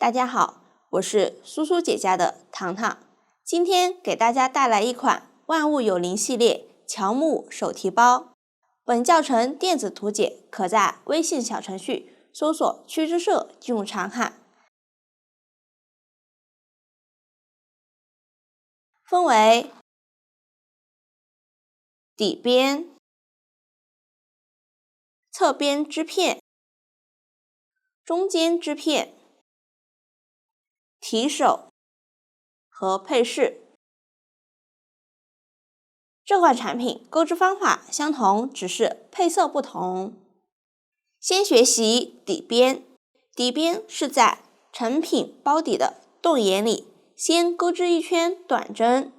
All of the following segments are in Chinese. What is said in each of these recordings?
大家好，我是苏苏姐家的糖糖，今天给大家带来一款万物有灵系列乔木手提包。本教程电子图解可在微信小程序搜索趋之社进入查看。分为底边、侧边织片、中间织片、提手和配饰。这款产品钩织方法相同，只是配色不同。先学习底边，底边是在成品包底的洞眼里先钩织一圈短针，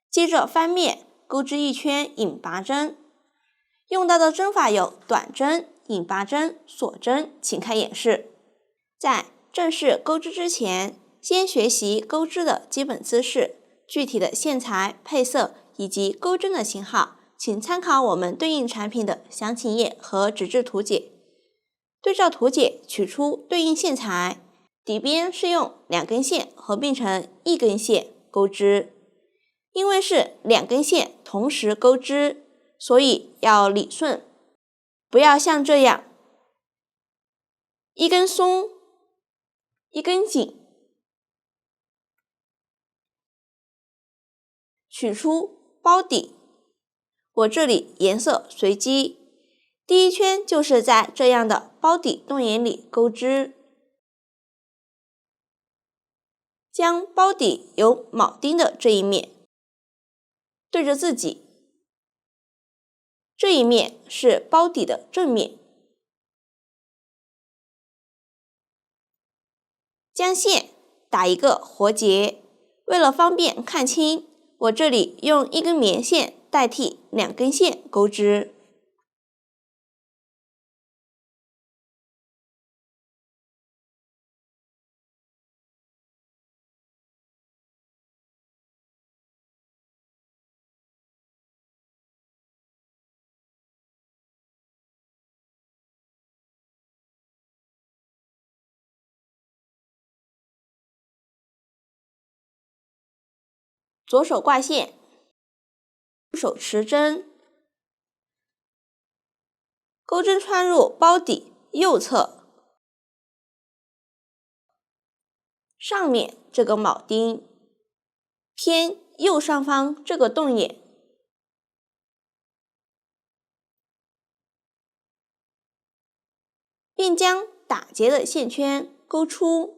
接着翻面钩织一圈引拔针。用到的针法有短针、引拔针、锁针，请看演示。在正式钩织之前，先学习钩织的基本姿势，具体的线材、配色以及钩针的型号，请参考我们对应产品的详情页和纸质图解。对照图解取出对应线材，底边是用2根线合并成1根线钩织。因为是2根线同时钩织，所以要理顺，不要像这样一根松一根紧。取出包底，我这里颜色随机，第一圈就是在这样的包底洞眼里钩织。将包底有铆钉的这一面对着自己，这一面是包底的正面。将线打一个活结，为了方便看清，我这里用1根棉线代替2根线钩织。左手挂线，右手持针，钩针穿入包底右侧上面这个铆钉，偏右上方这个洞眼，并将打结的线圈勾出。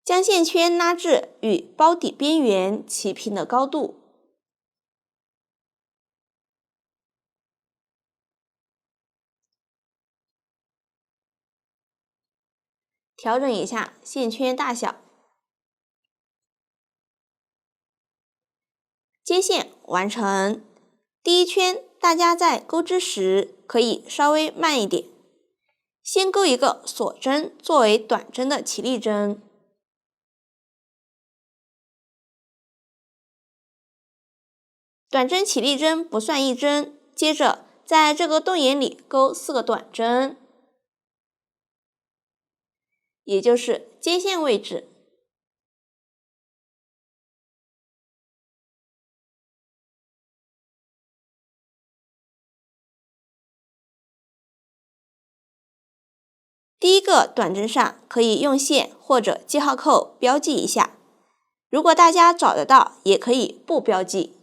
将线圈拉至与包底边缘齐平的高度。调整一下线圈大小。接线完成。第一圈大家在钩织时可以稍微慢一点，先钩一个锁针作为短针的起立针。短针起立针不算1针，接着在这个洞眼里钩4个短针，也就是接线位置。第一个短针上可以用线或者记号扣标记一下，如果大家找得到，也可以不标记。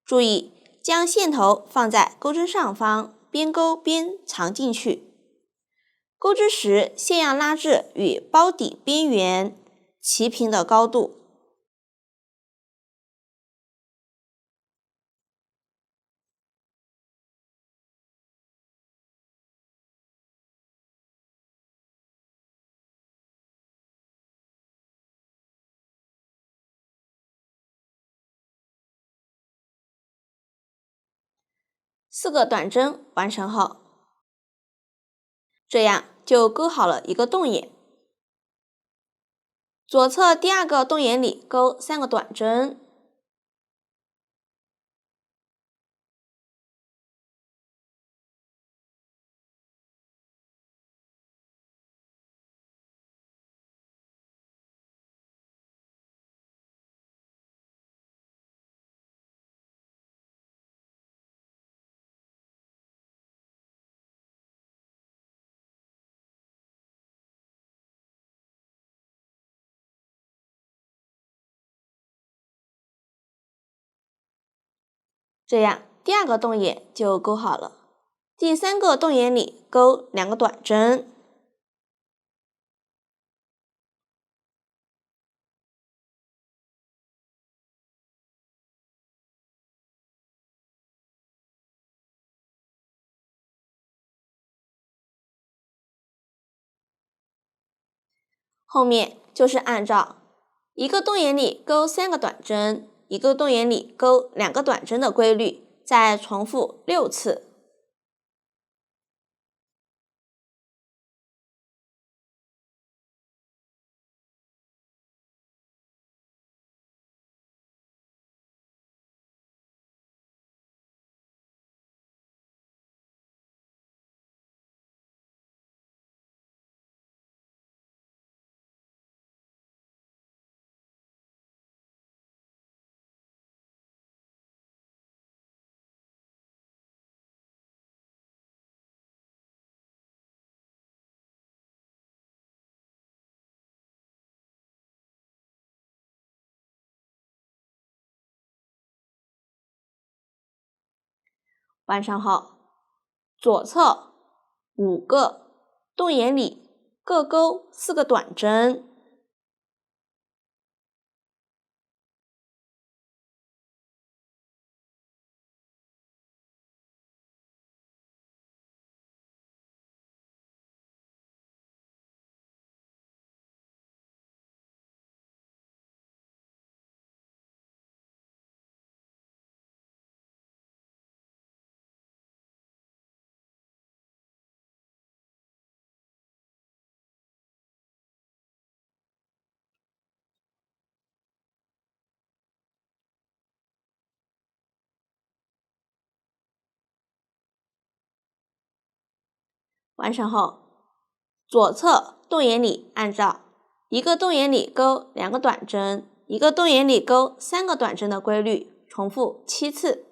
注意将线头放在钩针上方，边钩边藏进去。钩织时，线要拉至与包底边缘齐平的高度。4个短针完成后，这样就钩好了一个洞眼。左侧第2个洞眼里钩3个短针，这样第2个洞眼就钩好了。第3个洞眼里钩2个短针，后面就是按照1个洞眼里钩3个短针，1个洞眼里钩2个短针的规律，再重复6次。完成后，左侧5个洞眼里各钩4个短针，完成后，左侧洞眼里按照1个洞眼里钩2个短针，1个洞眼里钩3个短针的规律，重复7次。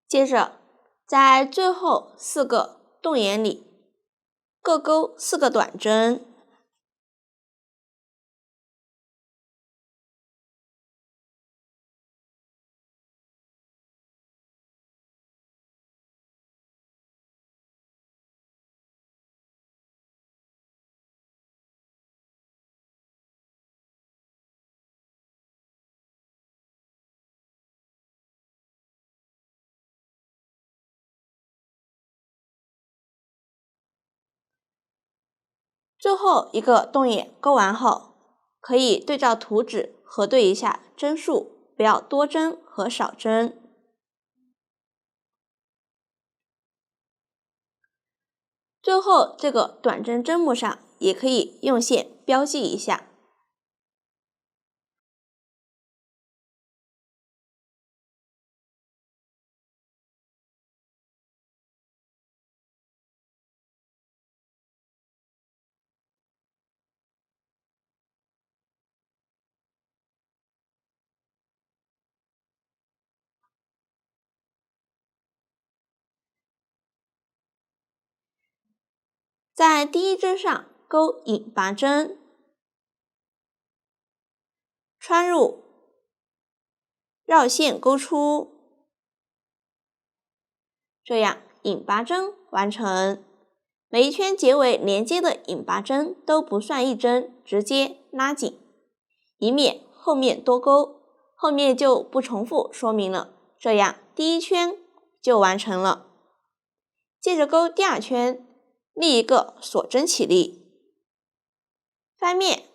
接着，在最后4个洞眼里各钩4个短针，最后一个洞眼钩完后，可以对照图纸核对一下针数，不要多针和少针。最后这个短针针目上也可以用线标记一下。在第一针上钩引拔针，穿入，绕线钩出，这样引拔针完成。每一圈结尾连接的引拔针都不算一针，直接拉紧，以免后面多钩，后面就不重复说明了。这样第一圈就完成了。接着钩第二圈，立一个锁针起立，翻面，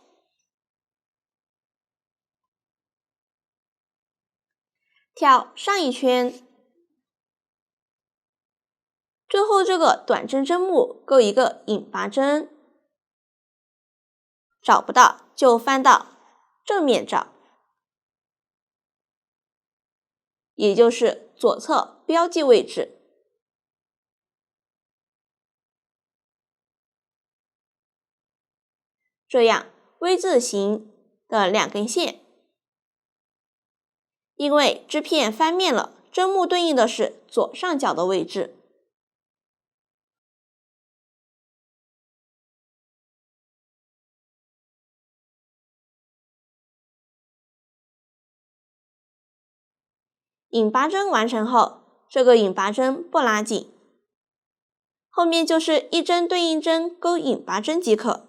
跳上一圈，最后这个短针针目钩一个引拔针，找不到就翻到正面找，也就是左侧标记位置。这样 V 字形的两根线，因为织片翻面了，针目对应的是左上角的位置。引拔针完成后，这个引拔针不拉紧，后面就是一针对应针钩引拔针即可。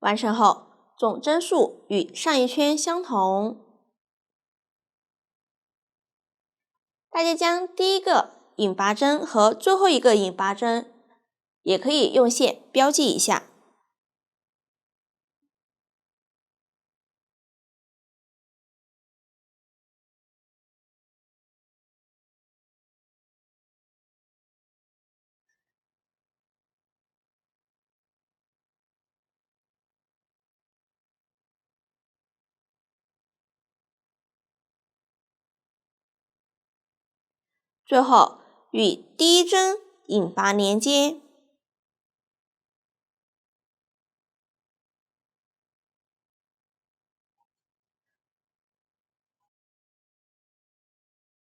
完成后，总针数与上一圈相同。大家将第一个引拔针和最后一个引拔针也可以用线标记一下。最后与第一针引拔连接，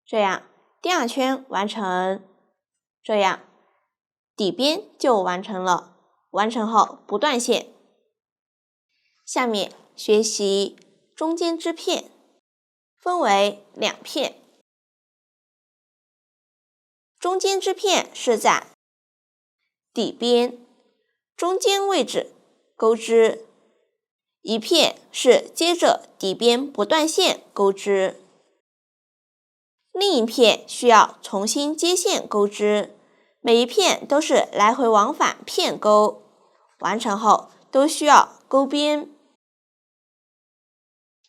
这样第二圈完成，这样底边就完成了。完成后不断线。下面学习中间织片，分为两片。中间织片是在底边中间位置钩织，一片是接着底边不断线钩织，另一片需要重新接线钩织，每一片都是来回往返片钩，完成后都需要钩边。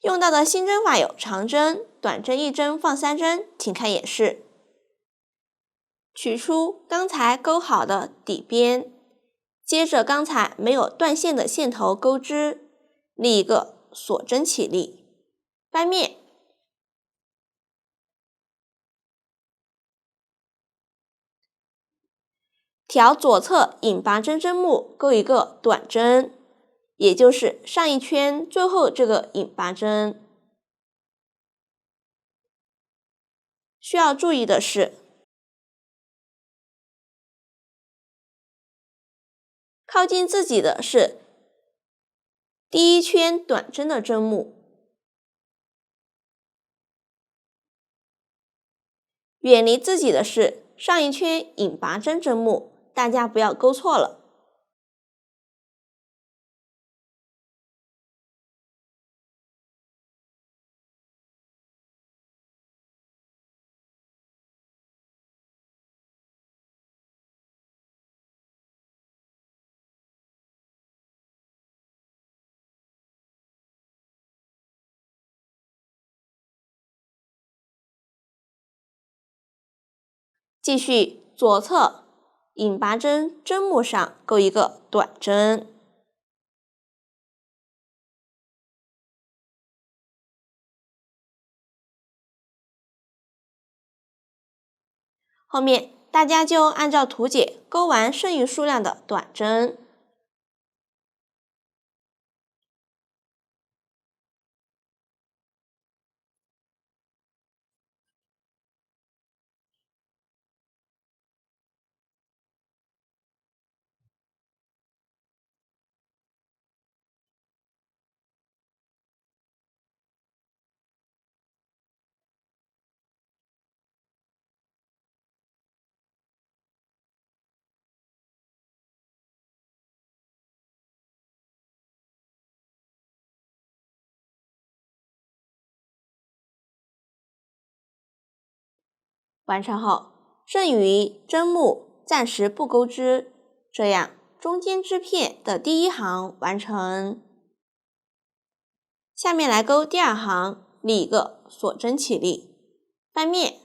用到的新针法有长针、短针一针放3针，请看演示。取出刚才钩好的底边，接着刚才没有断线的线头钩织，立一个锁针起立，翻面，调左侧引拔针针目钩一个短针，也就是上一圈最后这个引拔针。需要注意的是，靠近自己的是第一圈短针的针目，远离自己的是上一圈引拔针针目，大家不要钩错了。继续左侧引拔针针目上钩一个短针，后面大家就按照图解钩完剩余数量的短针。完成后，剩余针目暂时不钩织，这样中间织片的第一行完成。下面来钩第二行，立一个锁针起立，翻面，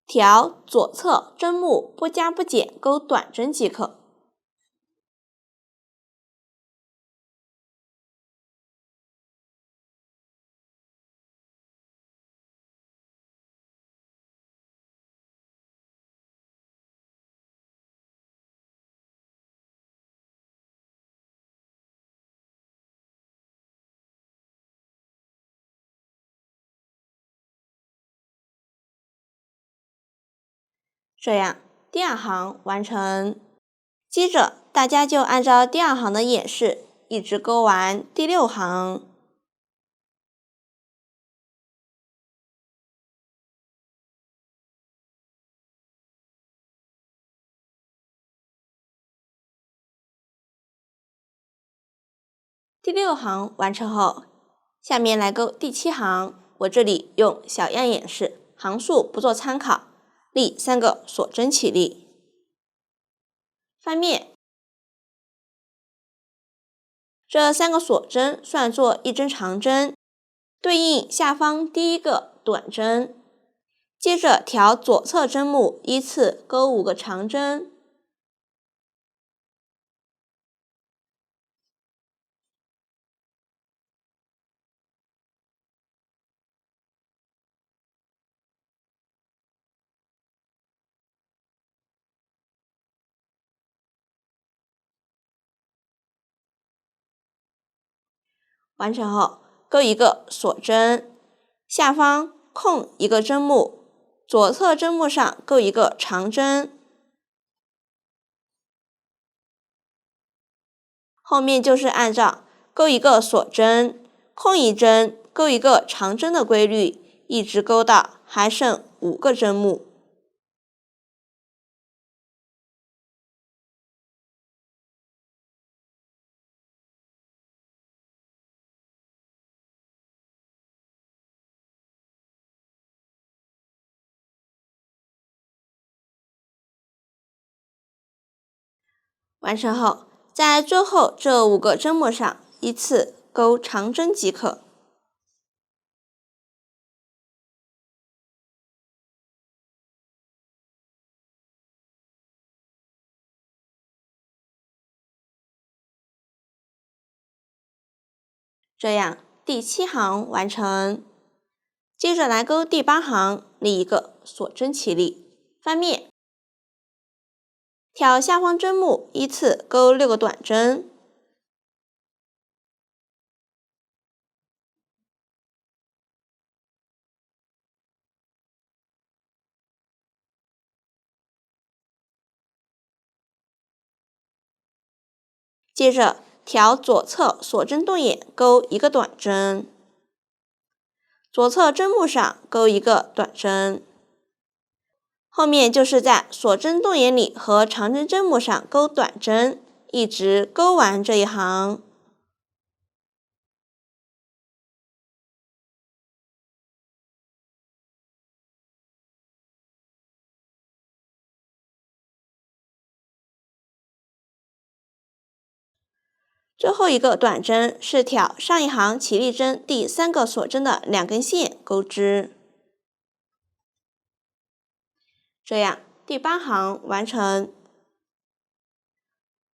调左侧针目不加不减钩短针即可。这样第二行完成。接着大家就按照第二行的演示，一直钩完第6行。第6行完成后，下面来钩第7行，我这里用小样演示，行数不做参考，立3个锁针起立，翻面，这3个锁针算作一针长针，对应下方第1个短针。接着调左侧针目，依次钩5个长针。完成后，钩一个锁针，下方空一个针目，左侧针目上钩一个长针。后面就是按照钩一个锁针，空一针，钩一个长针的规律，一直钩到还剩5个针目。完成后，在最后这5个针目上依次钩长针即可。这样第7行完成。接着来钩第8行，立一个锁针起立，翻面，挑下方针目，依次钩6个短针。接着调左侧锁针动眼，钩1个短针，左侧针目上钩1个短针。后面就是在锁针动眼里和长针针目上钩短针，一直钩完这一行。最后一个短针是挑上一行起立针第3个锁针的2根线钩织，这样第8行完成。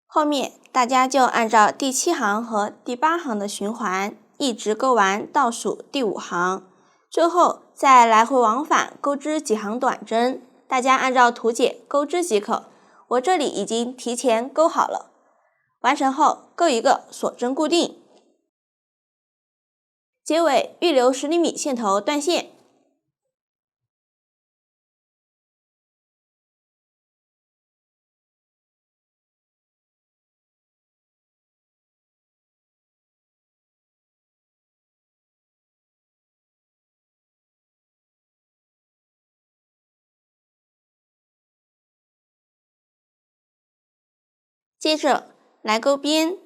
后面大家就按照第7行和第8行的循环，一直钩完倒数第5行，最后再来回往返钩织几行短针，大家按照图解钩织即可。我这里已经提前钩好了。完成后钩一个锁针固定，结尾预留10厘米线头断线。接着来钩边，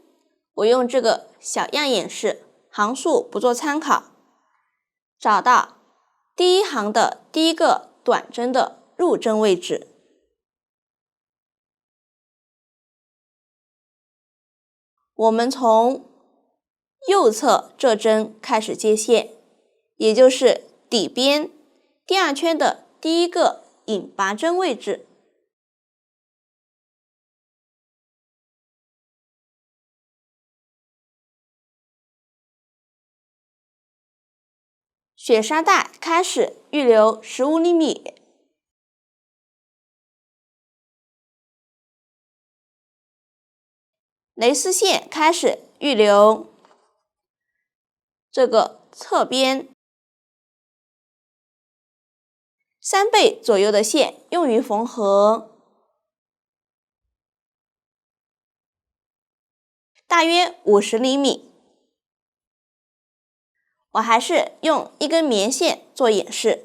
我用这个小样演示，行数不做参考，找到第1行的第1个短针的入针位置，我们从右侧这针开始接线，也就是底边第2圈的第1个引拔针位置。雪纱带开始预留15厘米，蕾丝线开始预留这个侧边3倍左右的线用于缝合，大约50厘米。我还是用1根棉线做演示。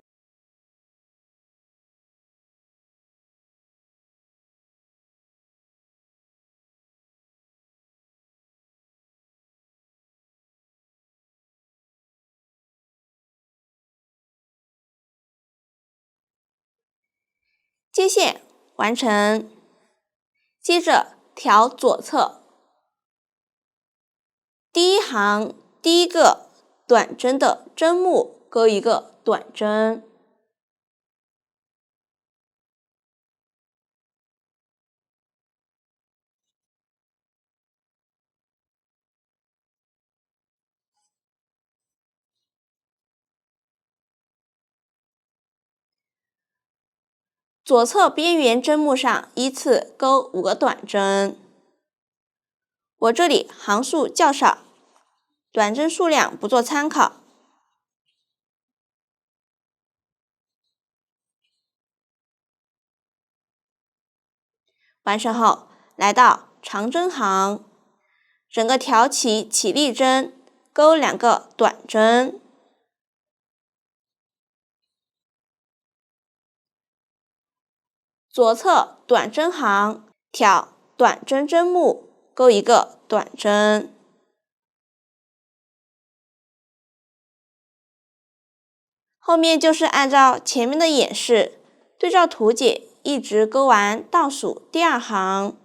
接线完成，接着调左侧第1行第1个短针的针目钩一个短针，左侧边缘针目上依次钩5个短针。我这里行数较少，短针数量不做参考。完成后，来到长针行，整个挑起起立针，钩2个短针，左侧短针行，挑短针针目，钩1个短针。后面就是按照前面的演示，对照图解，一直钩完倒数第2行。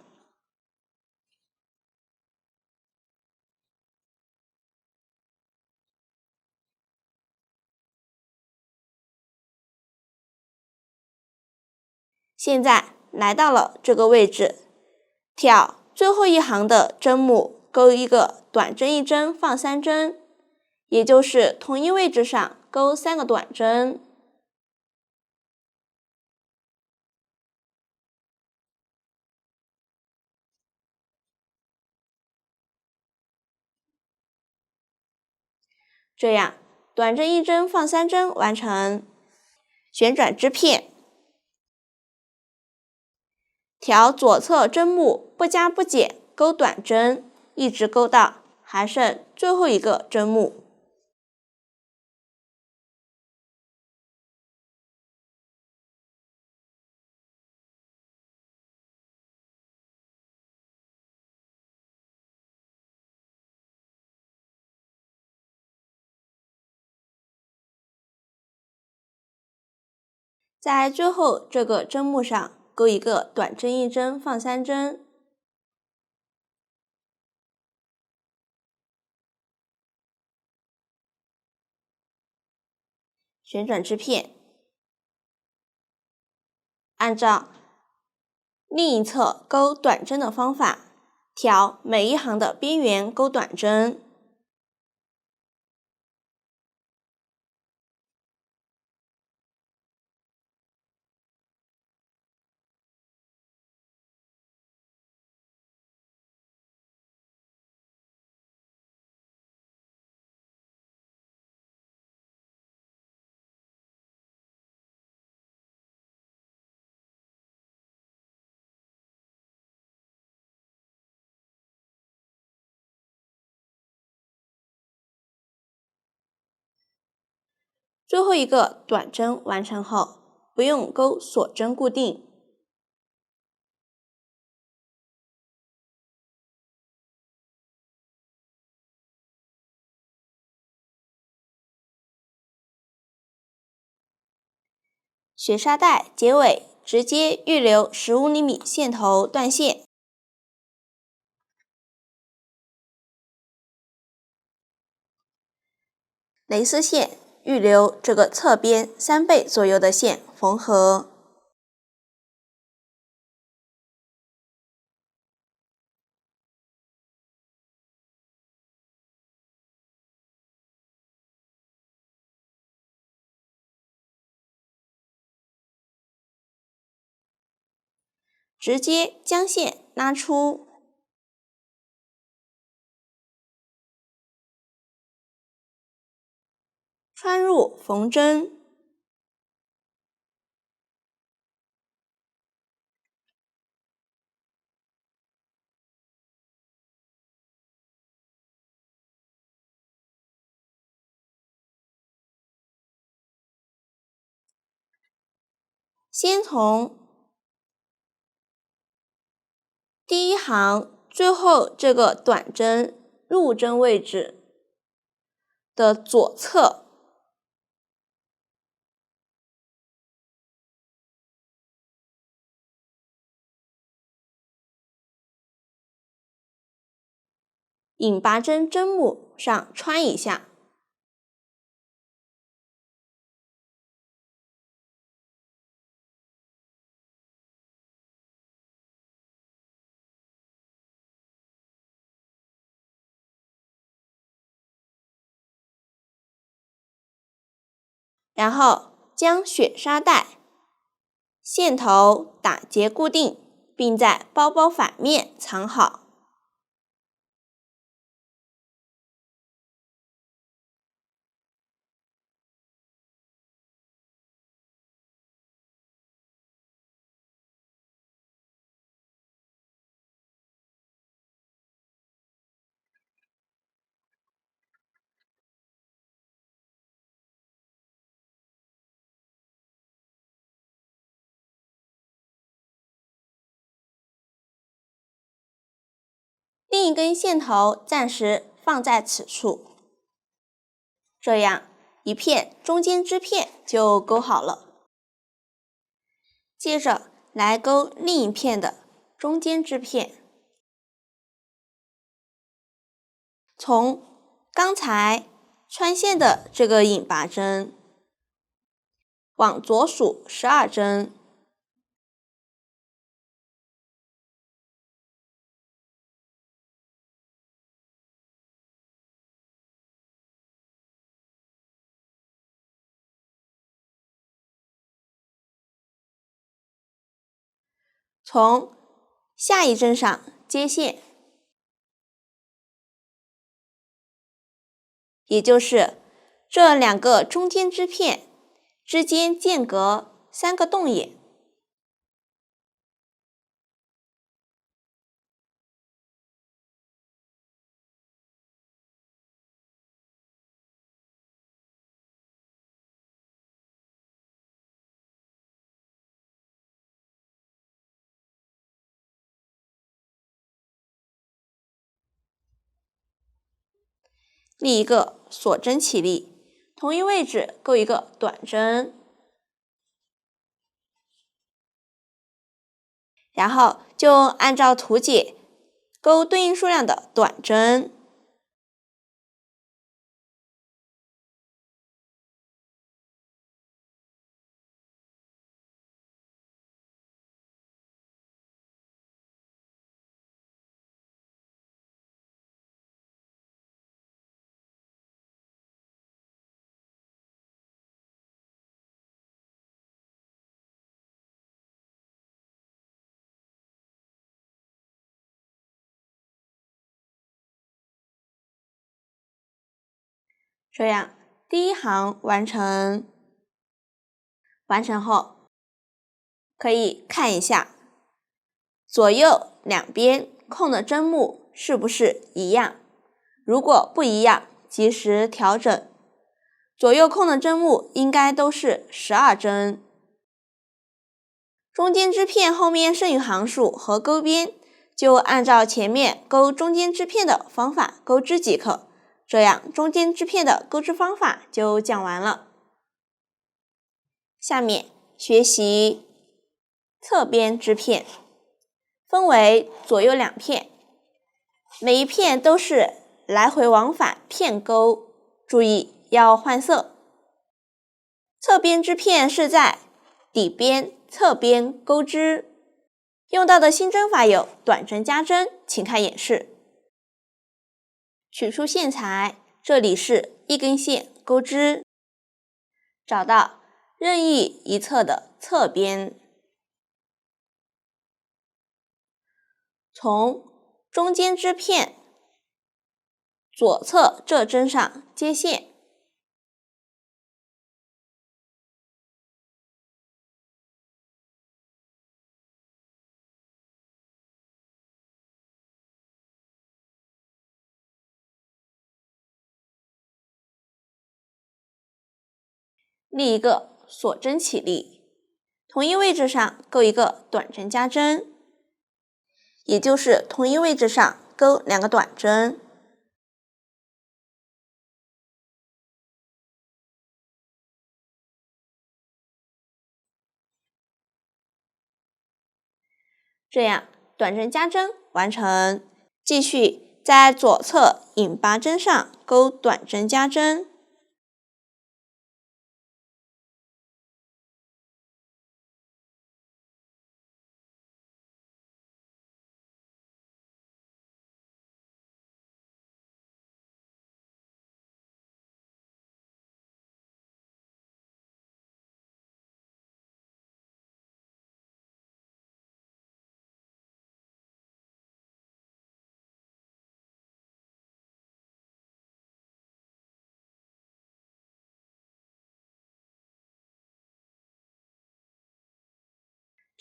现在来到了这个位置，挑最后一行的针目，钩一个短针1针放3针，也就是同一位置上钩3个短针。这样短针1针放3针完成。旋转织片，调左侧针目不加不减钩短针，一直钩到还剩最后一个针目。在最后这个针目上钩一个短针1针放3针，旋转支片，按照另一侧钩短针的方法，调每一行的边缘钩短针。最后一个短针完成后，不用钩锁针固定。雪纱带结尾直接预留15厘米线头断线。蕾丝线预留这个侧边3倍左右的线缝合。直接将线拉出，穿入缝针，先从第一行最后这个短针入针位置的左侧引拔针针目上穿一下，然后将雪纱带线头打结固定，并在包包反面藏好。另一根线头暂时放在此处，这样一片中间织片就钩好了。接着来钩另一片的中间织片，从刚才穿线的这个引拔针往左数12针，从下一针上接线，也就是这2个中间织片之间间隔3个洞眼。另一个锁针起立，同一位置钩一个短针，然后就按照图解钩对应数量的短针。这样第一行完成。完成后，可以看一下左右两边空的针目是不是一样，如果不一样，及时调整。左右空的针目应该都是12针。中间支片后面剩余行数和钩边，就按照前面钩中间支片的方法钩织即可。这样中间支片的钩织方法就讲完了。下面学习侧边织片，分为左右两片，每一片都是来回往返片钩，注意要换色。侧边织片是在底边侧边钩织，用到的新针法有短针加针，请看演示。取出线材，这里是一根线钩织，找到任意一侧的侧边，从中间织片左侧这针上接线，立一个锁针起立，同一位置上钩一个短针加针，也就是同一位置上钩2个短针。这样短针加针完成，继续在左侧引拔针上钩短针加针，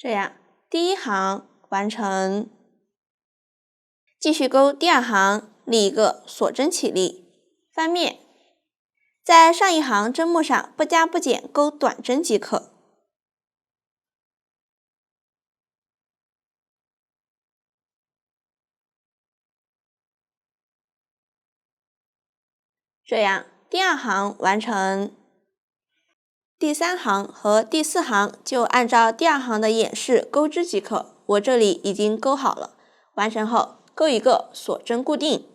这样第一行完成。继续钩第二行，立一个锁针起立，翻面，在上一行针目上不加不减钩短针即可。这样第二行完成。第3行和第4行就按照第2行的演示钩织即可，我这里已经钩好了。完成后钩一个锁针固定，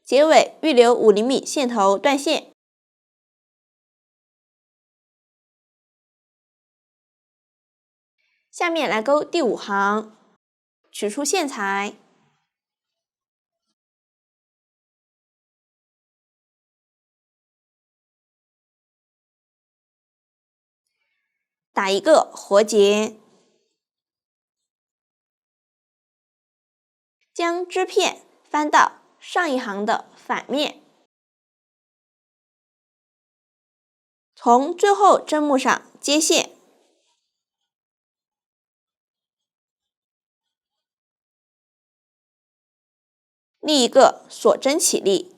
结尾预留5厘米线头断线。下面来钩第5行，取出线材，打一个活结，将织片翻到上一行的反面，从最后针目上接线，立一个锁针起立，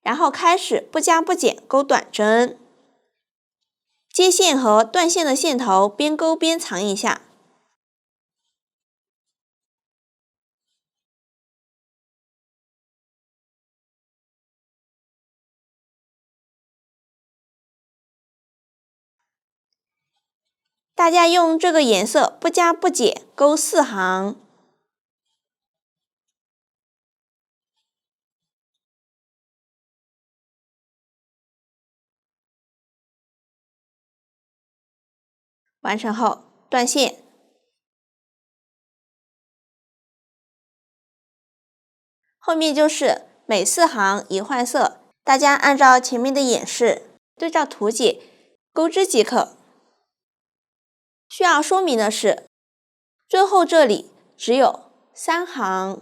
然后开始不加不减钩短针，接线和断线的线头边钩边藏一下。大家用这个颜色不加不减钩4行，完成后断线。后面就是每4行一换色，大家按照前面的演示对照图解钩织即可。需要说明的是，最后这里只有3行，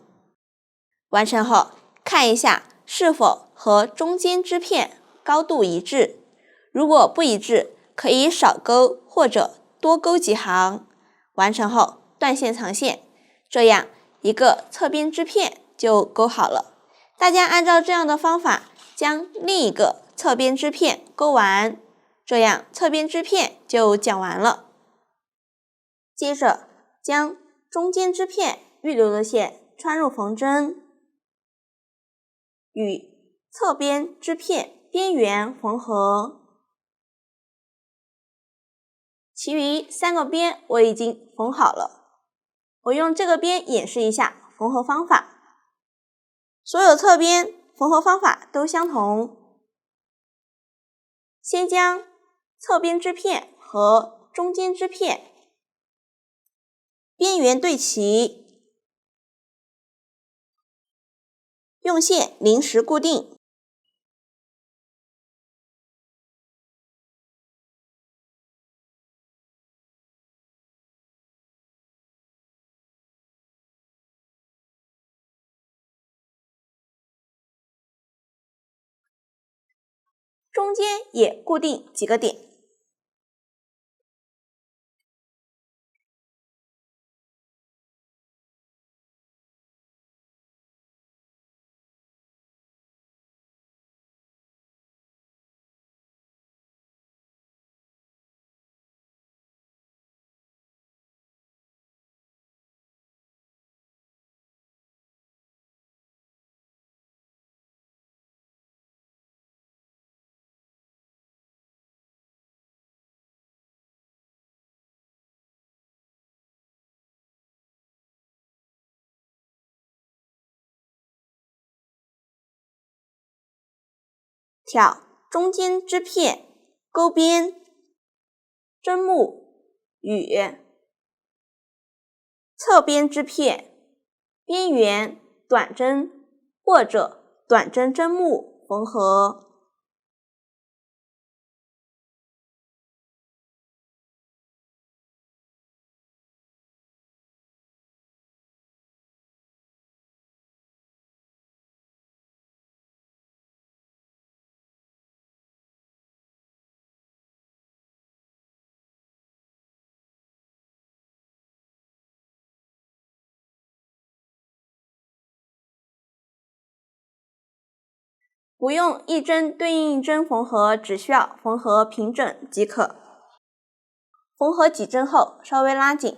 完成后看一下是否和中间织片高度一致。如果不一致，可以少钩或者多钩几行。完成后断线藏线，这样一个侧边织片就钩好了。大家按照这样的方法将另一个侧边织片钩完，这样侧边织片就讲完了。接着将中间织片预留的线穿入缝针，与侧边织片边缘缝合。其余3个边我已经缝好了，我用这个边演示一下缝合方法。所有侧边缝合方法都相同。先将侧边织片和中间织片边缘对齐，用线临时固定。中间也固定几个点。挑中间织片钩边针目与侧边织片边缘短针或者短针针目缝合。不用一针对应一针缝合，只需要缝合平整即可。缝合几针后稍微拉紧。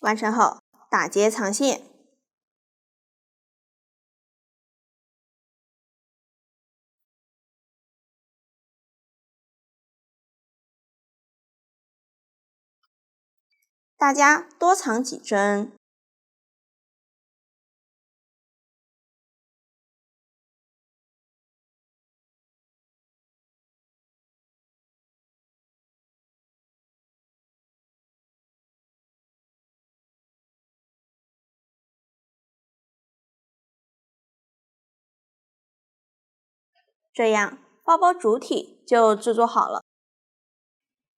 完成后打结藏线。大家多藏几针。这样包包主体就制作好了。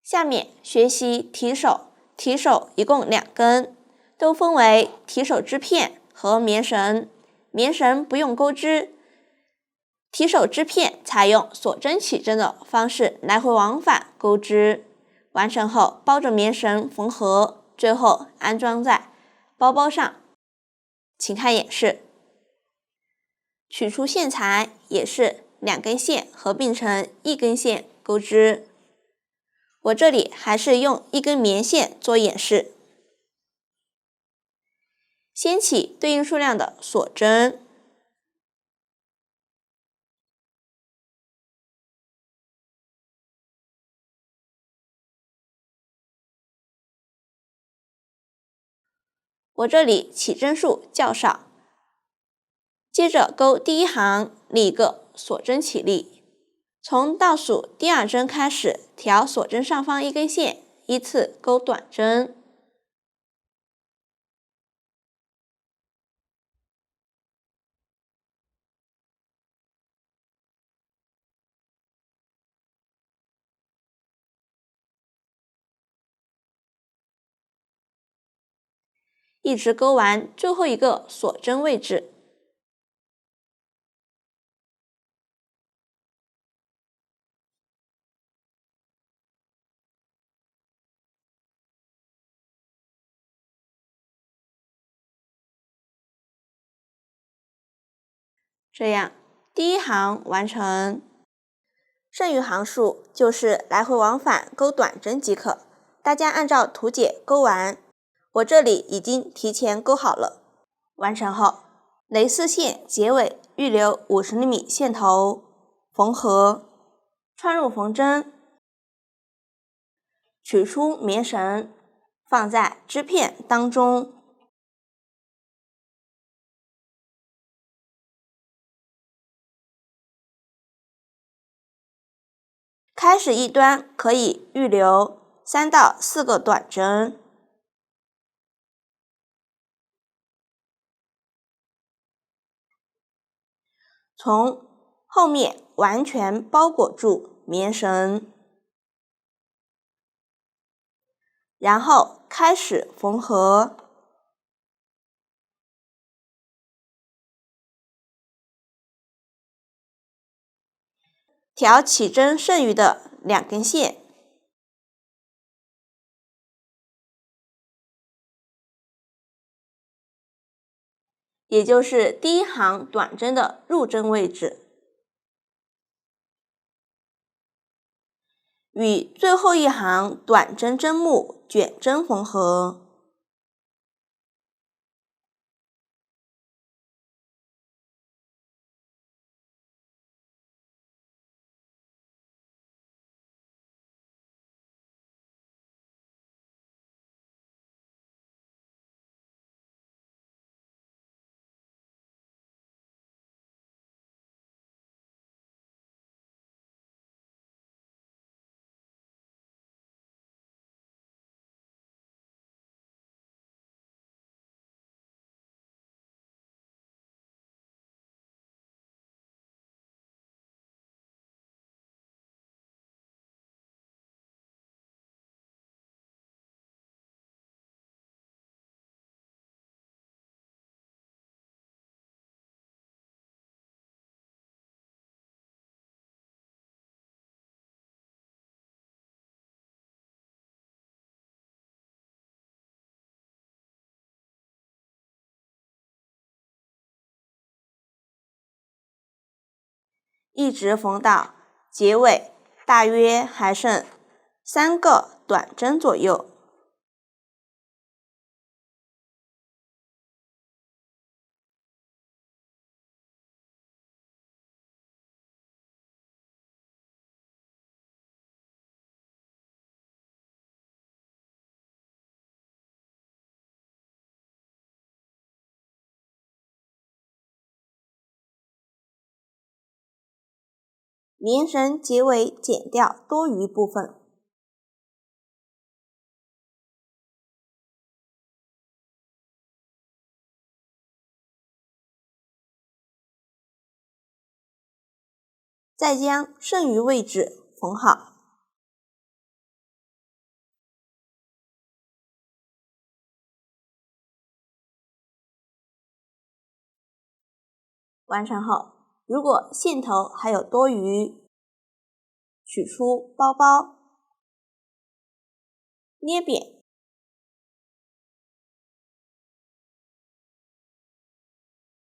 下面学习提手，提手一共2根，都分为提手织片和棉绳。棉绳不用钩织，提手织片采用锁针起针的方式来回往返钩织。完成后包着棉绳缝合，最后安装在包包上。请看演示。取出线材也是2根线合并成1根线钩织。我这里还是用一根棉线做演示。掀起对应数量的锁针，我这里起针数较少，接着钩第一行立一个锁针起立，从倒数第二针开始调锁针上方一根线，依次钩短针。一直钩完最后一个锁针位置。这样，第一行完成，剩余行数就是来回往返钩短针即可。大家按照图解钩完，我这里已经提前钩好了。完成后，蕾丝线结尾预留50厘米线头，缝合，穿入缝针，取出棉绳，放在织片当中。开始一端可以预留3到4个短针，从后面完全包裹住棉绳，然后开始缝合。调起针剩余的2根线，也就是第一行短针的入针位置，与最后一行短针针目卷针缝合。一直缝到结尾，大约还剩3个短针左右。棉绳结尾剪掉多余部分。再将剩余位置缝好。完成后，如果线头还有多余，取出包包，捏扁，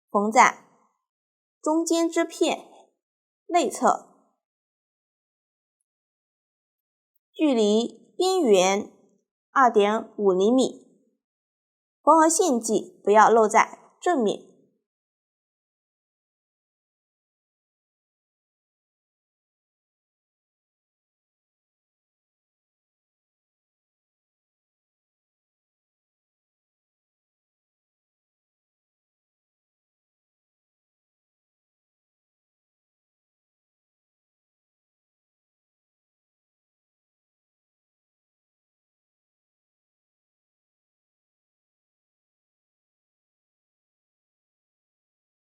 缝在中间织片内侧，距离边缘 2.5 厘米，缝合线迹不要露在正面。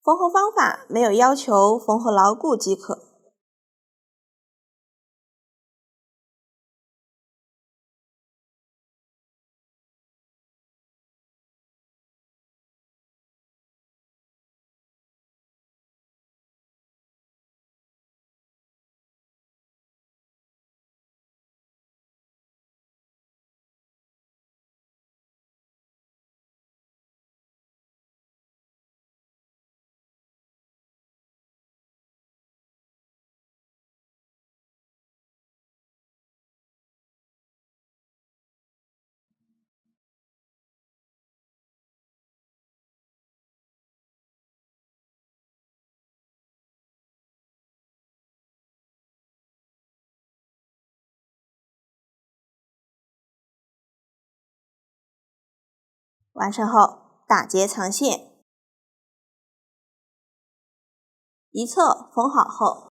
缝合方法没有要求缝合牢固即可。完成后打结藏线，一侧缝好后，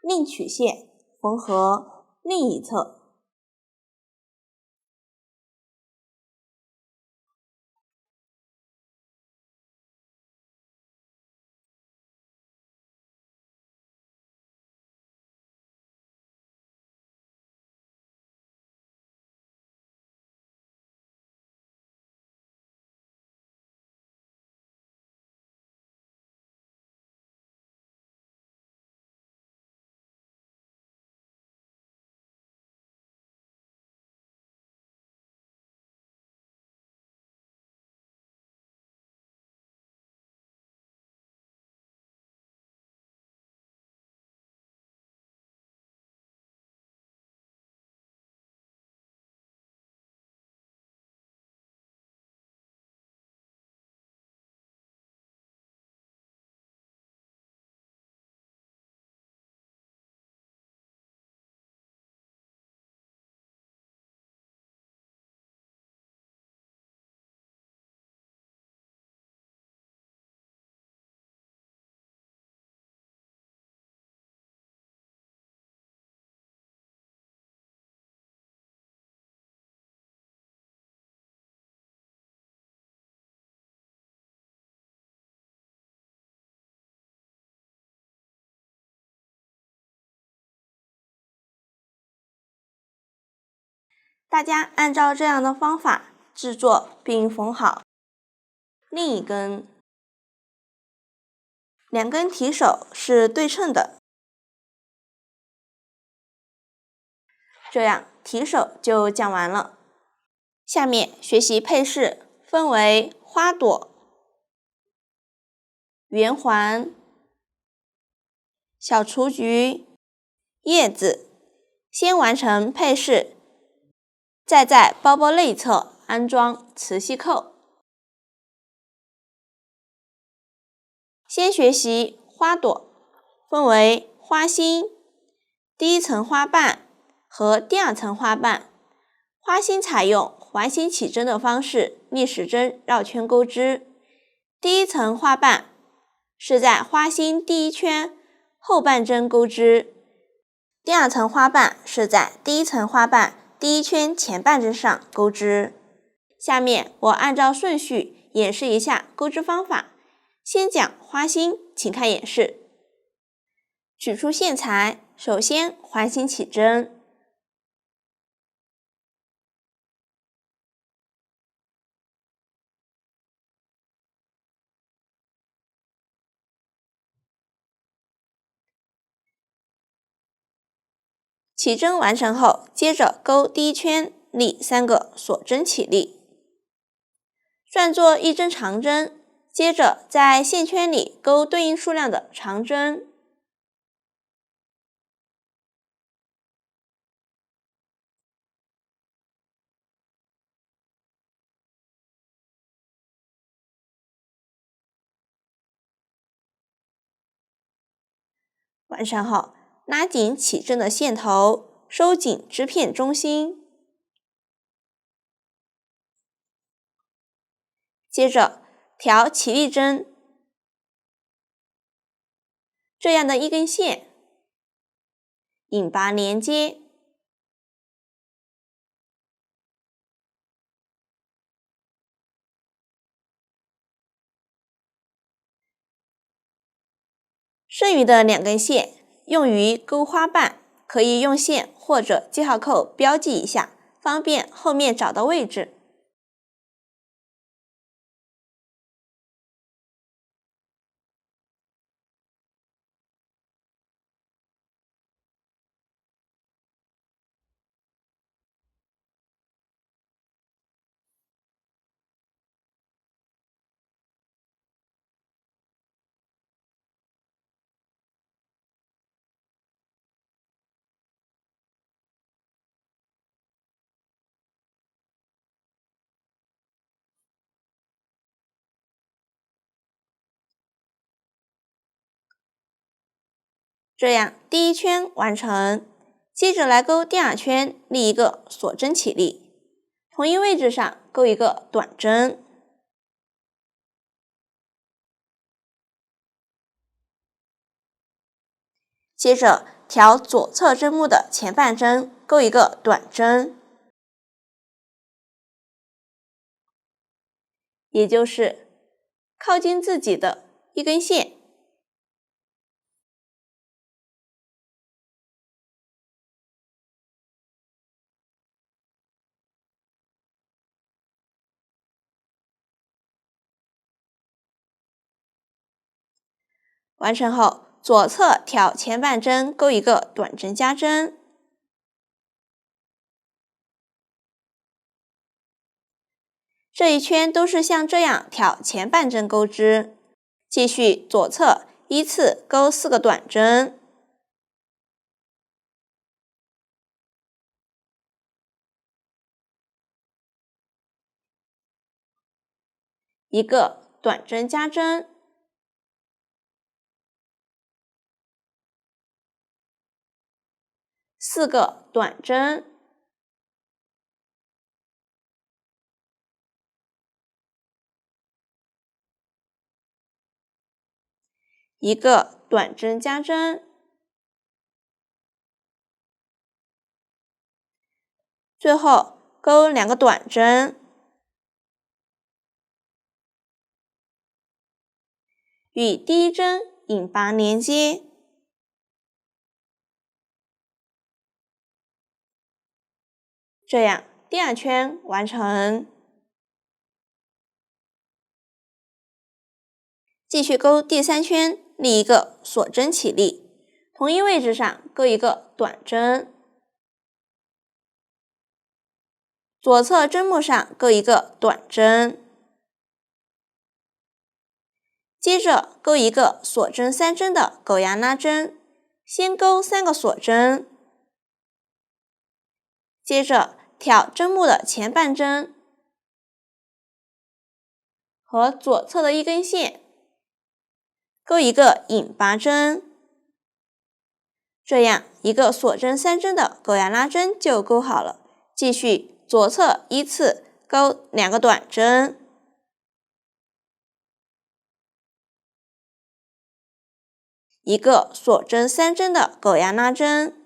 另取线缝合另一侧。大家按照这样的方法制作并缝好另一根，两根提手是对称的，这样提手就讲完了。下面学习配饰，分为花朵、圆环、小雏菊、叶子。先完成配饰，再在包包内侧安装磁吸扣。先学习花朵，分为花心、第一层花瓣和第二层花瓣。花心采用环形起针的方式逆时针绕圈钩织，第一层花瓣是在花心第一圈后半针钩织，第二层花瓣是在第一层花瓣第一圈前半针上钩织。下面我按照顺序演示一下钩织方法。先讲花心，请看演示。取出线材，首先环形起针，起针完成后，接着钩第一圈，立3个锁针起立，转做一针长针，接着在线圈里钩对应数量的长针，完成后，拉紧起针的线头，收紧织片中心。接着调起立针，这样的一根线引拔连接，剩余的2根线用于钩花瓣，可以用线或者记号扣标记一下，方便后面找到位置。这样第1圈完成，接着来钩第2圈，立一个锁针起立，同一位置上钩一个短针，接着调左侧针目的前半针，钩一个短针，也就是靠近自己的一根线。完成后，左侧挑前半针，钩一个短针加针。这一圈都是像这样挑前半针钩织。继续左侧依次钩4个短针，一个短针加针，4个短针，一个短针加针，最后钩2个短针，与第1针引拔连接。这样第2圈完成。继续钩第3圈，立一个锁针起立，同一位置上钩一个短针，左侧针目上钩一个短针，接着钩一个锁针3针的狗牙拉针，先钩3个锁针，接着挑针目的前半针和左侧的一根线，钩一个引拔针，这样一个锁针3针的狗牙拉针就钩好了。继续左侧依次钩2个短针，一个锁针3针的狗牙拉针，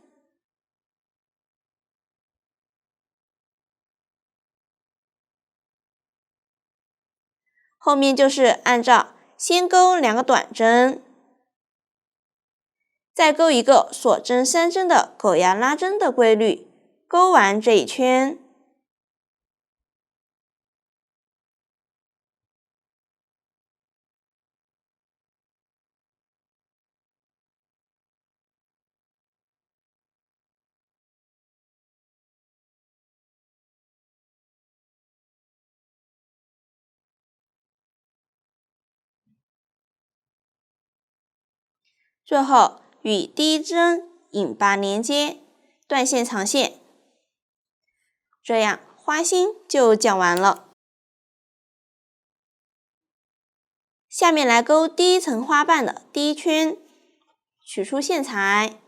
后面就是按照先钩2个短针，再钩一个锁针3针的狗牙拉针的规律，钩完这一圈。最后与第1针引拔连接，断线藏线。这样花心就讲完了。下面来钩第1层花瓣的第1圈，取出线材，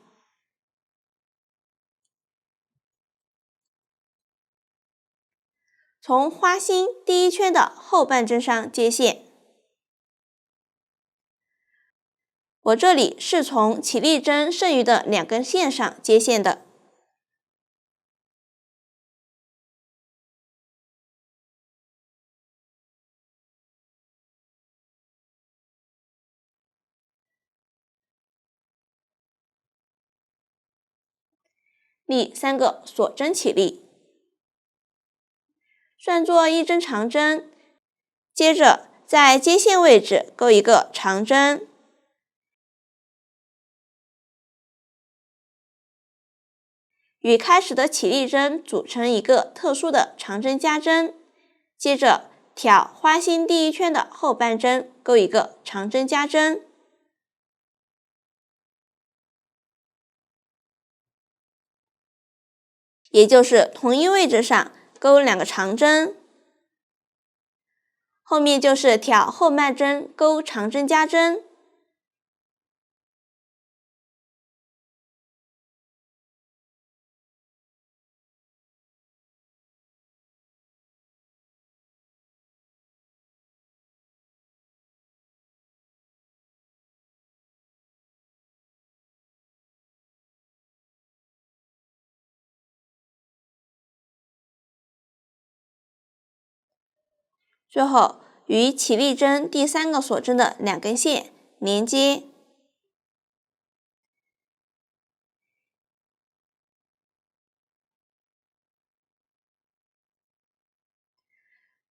从花心第一圈的后半针上接线。我这里是从起立针剩余的2根线上接线的。立3个锁针起立，算作1针长针，接着在接线位置钩一个长针，与开始的起立针组成一个特殊的长针加针，接着挑花心第一圈的后半针钩一个长针加针，也就是同一位置上钩2个长针，后面就是挑后半针钩长针加针，最后与起立针第3个锁针的2根线连接。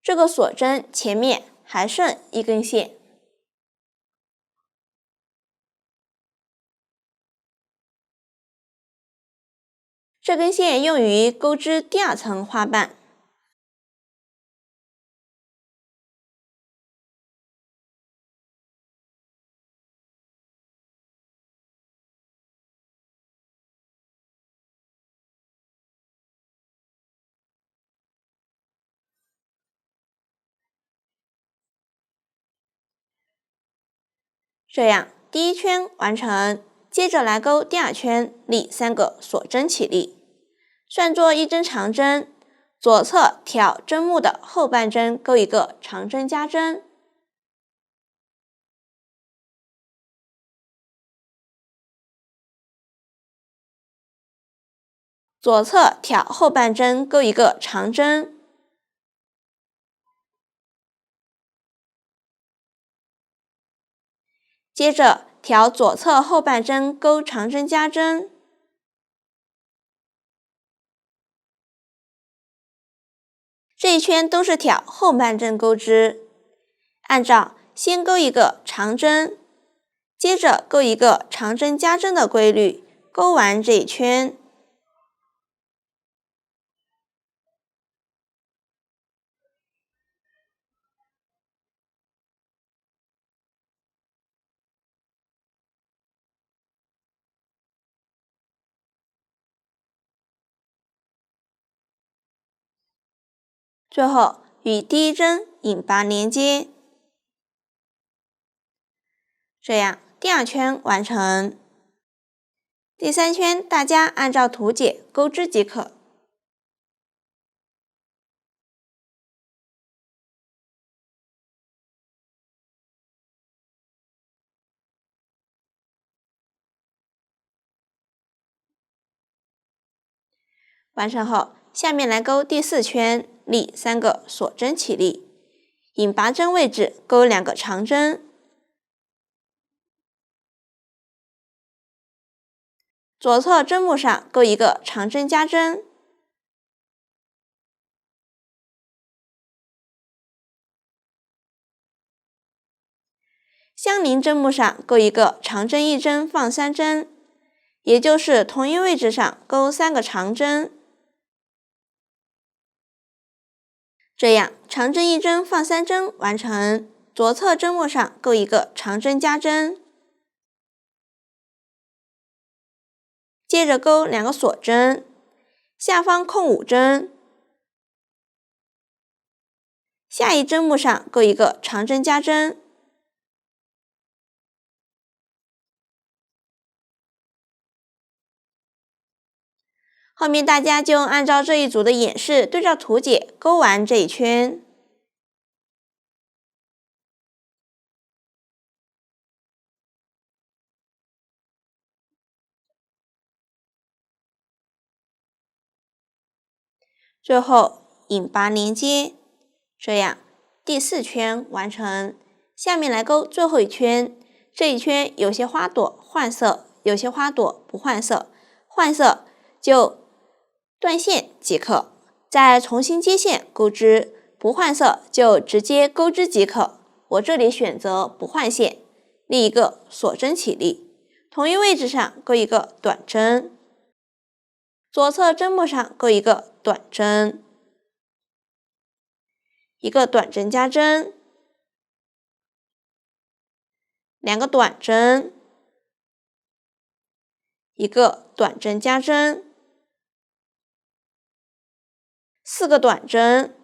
这个锁针前面还剩1根线，这根线用于钩织第2层花瓣。这样第1圈完成，接着来钩第2圈，立3个锁针起立，算作1针长针，左侧挑针目的后半针钩一个长针加针，左侧挑后半针钩一个长针，接着挑左侧后半针钩长针加针，这一圈都是挑后半针钩织，按照先钩一个长针，接着钩一个长针加针的规律，钩完这一圈。最后与第1针引拔连接，这样第2圈完成。第3圈大家按照图解钩织即可。完成后，下面来钩第4圈，立3个锁针起立，引拔针位置钩2个长针，左侧针目上钩一个长针加针，相邻针目上钩一个长针1针放3针，也就是同一位置上钩3个长针。这样长针1针放3针完成，左侧针目上钩一个长针加针，接着钩2个锁针，下方空5针，下一针目上钩一个长针加针，后面大家就按照这一组的演示对照图解勾完这一圈。最后引拔连接，这样第4圈完成。下面来勾最后一圈，这一圈有些花朵换色，有些花朵不换色，换色就断线即可，再重新接线钩织，不换色就直接钩织即可。我这里选择不换线，另一个锁针起立，同一位置上钩一个短针，左侧针目上钩一个短针，一个短针加针，2个短针，一个短针加针，4个短针，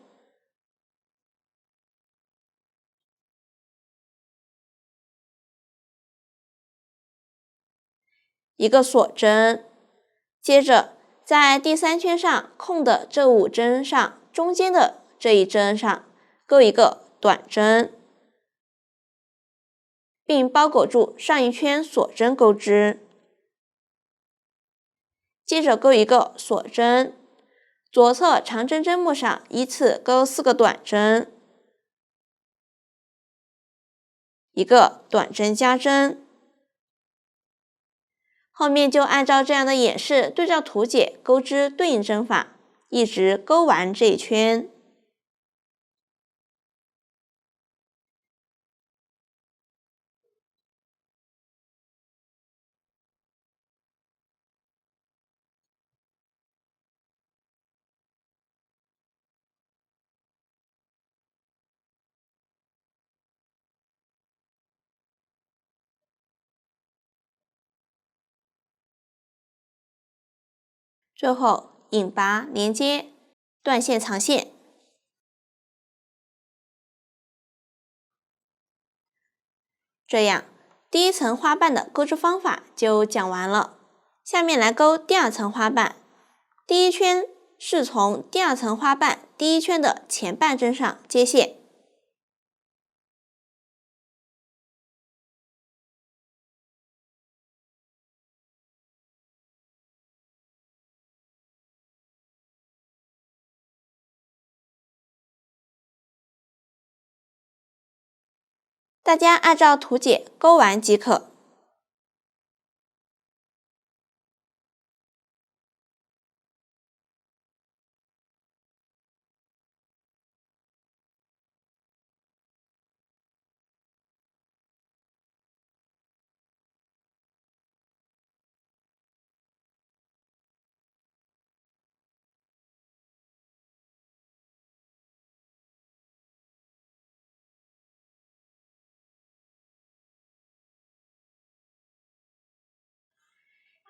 一个锁针。接着在第3圈上空的这5针上，中间的这一针上钩一个短针，并包裹住上一圈锁针钩织。接着钩一个锁针，左侧长针针目上依次钩4个短针，一个短针加针。后面就按照这样的演示对照图解钩织对应针法，一直钩完这一圈。最后引拔连接，断线藏线。这样第1层花瓣的钩织方法就讲完了。下面来钩第2层花瓣。第1圈是从第2层花瓣第1圈的前半针上接线，大家按照图解钩完即可。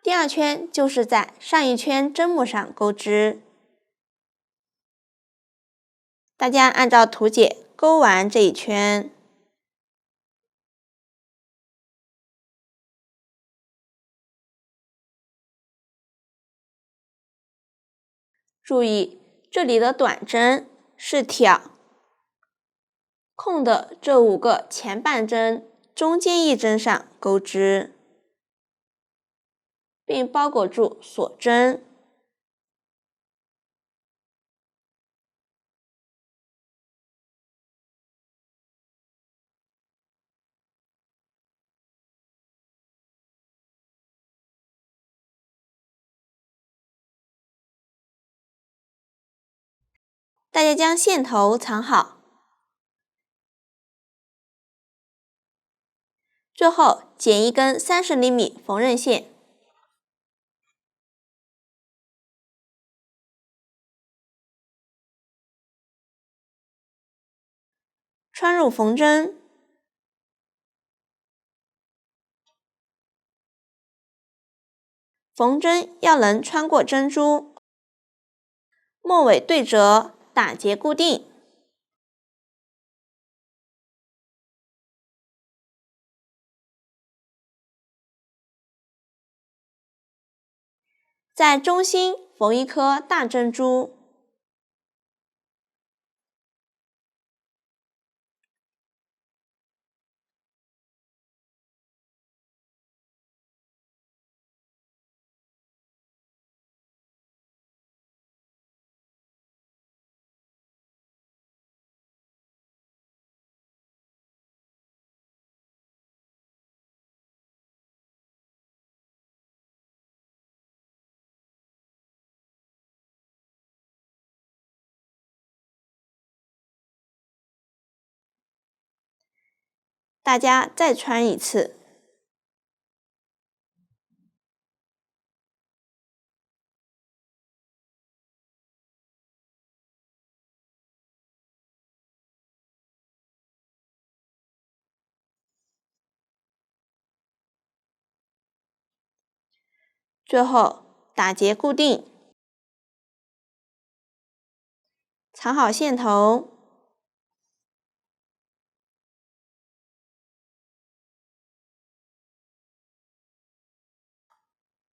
第2圈就是在上一圈针目上钩织，大家按照图解钩完这一圈。注意这里的短针是挑空的这5个前半针中间一针上钩织，并包裹住锁针。大家将线头藏好，最后剪一根30厘米缝纫线，穿入缝针，缝针要能穿过珍珠，末尾对折，打结固定。在中心缝一颗大珍珠。大家再穿一次。最后打结固定，藏好线头。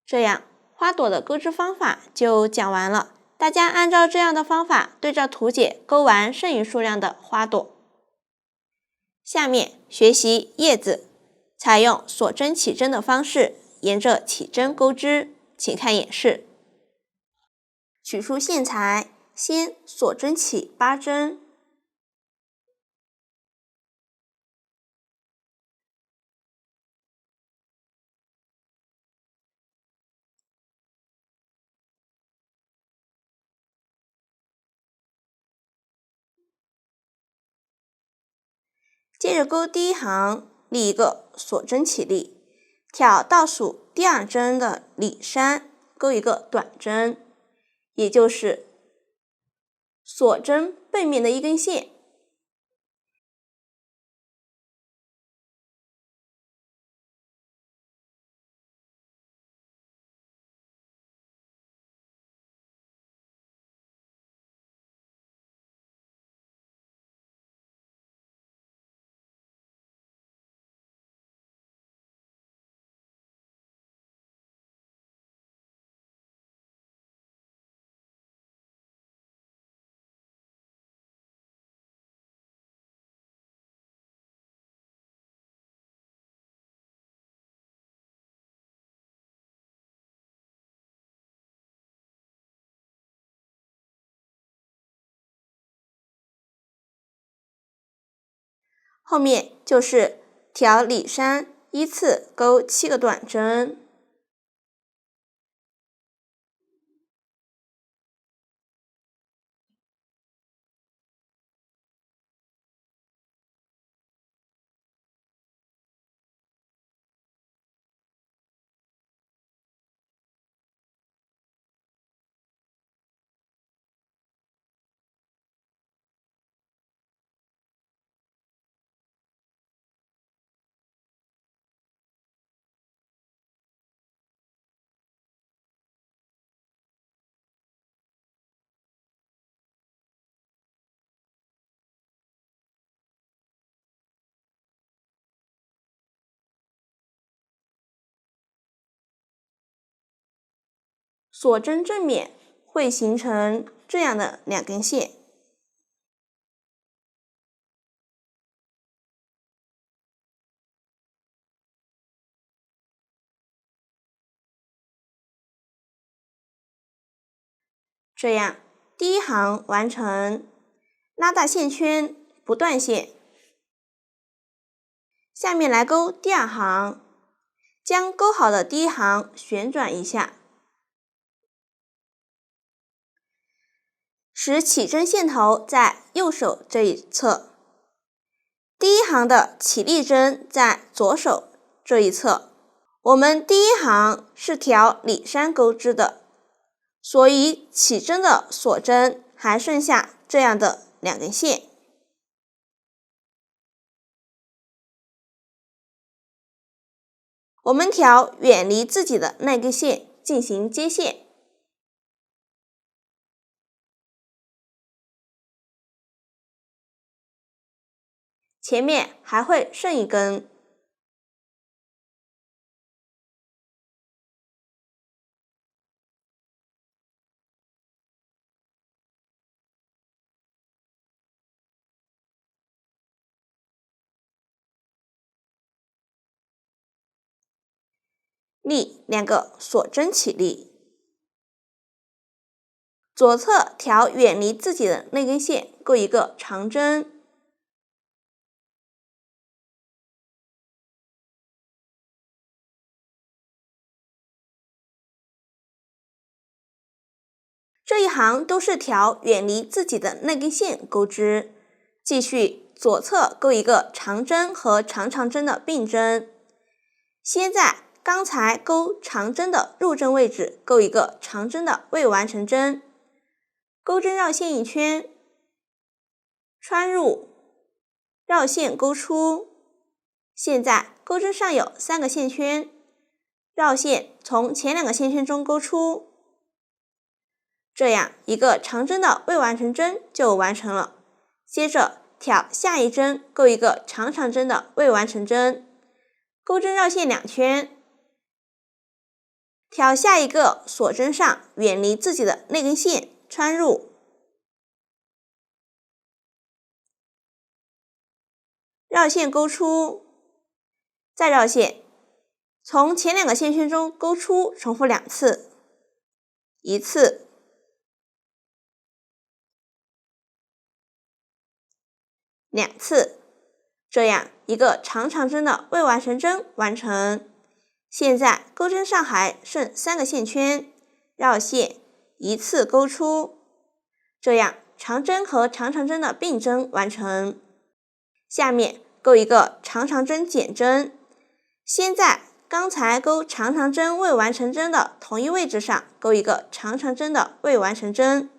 这样，花朵的钩织方法就讲完了。大家按照这样的方法对照图解钩完剩余数量的花朵。下面学习叶子，采用锁针起针的方式，沿着起针钩织，请看演示。取出线材，先锁针起8针，接着钩第1行，立一个锁针起立，挑倒数第2针的里山，钩一个短针，也就是锁针背面的一根线。后面就是挑里山，依次钩7个短针。锁针正面会形成这样的2根线，这样第1行完成，拉大线圈不断线。下面来钩第2行，将钩好的第1行旋转一下，使起针线头在右手这一侧，第1行的起立针在左手这一侧。我们第1行是挑里山钩织的，所以起针的锁针还剩下这样的2根线。我们挑远离自己的那根线进行接线。前面还会剩一根。力两个锁针起立。左侧挑远离自己的那根线，钩一个长针。这一行都是挑远离自己的那根线钩织。继续左侧钩一个长针和长长针的并针。先在刚才钩长针的入针位置钩一个长针的未完成针，钩针绕线一圈，穿入，绕线钩出。现在钩针上有3个线圈，绕线从前2个线圈中钩出。这样一个长针的未完成针就完成了。接着挑下一针钩一个长长针的未完成针，钩针绕线2圈，挑下一个锁针上远离自己的那根线，穿入，绕线钩出，再绕线，从前2个线圈中钩出，重复2次，1次，2次，这样一个长长针的未完成针完成。现在钩针上还剩3个线圈，绕线1次钩出，这样长针和长长针的并针完成。下面钩一个长长针减针，先在刚才钩长长针未完成针的同一位置上钩一个长长针的未完成针。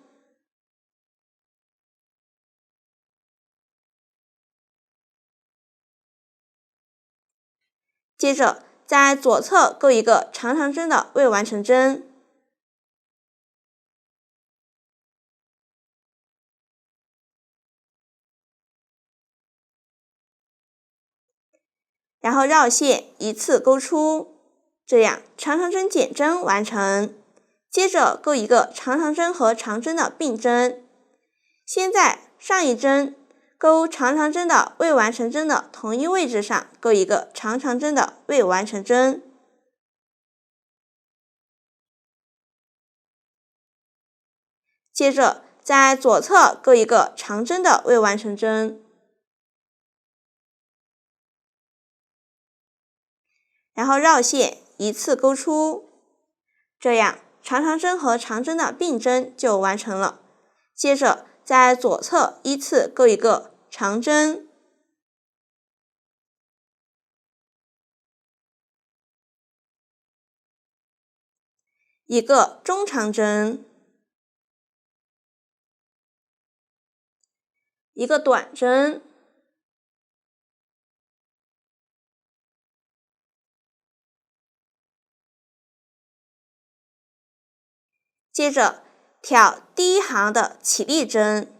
接着在左侧钩一个长长针的未完成针，然后绕线1次钩出，这样长长针减针完成。接着钩一个长长针和长针的并针，先在上一针钩长长针的未完成针的同一位置上钩一个长长针的未完成针。接着在左侧钩一个长针的未完成针，然后绕线1次钩出，这样长长针和长针的并针就完成了。接着在左侧依次钩一个长针，一个中长针，一个短针，接着挑第一行的起立针，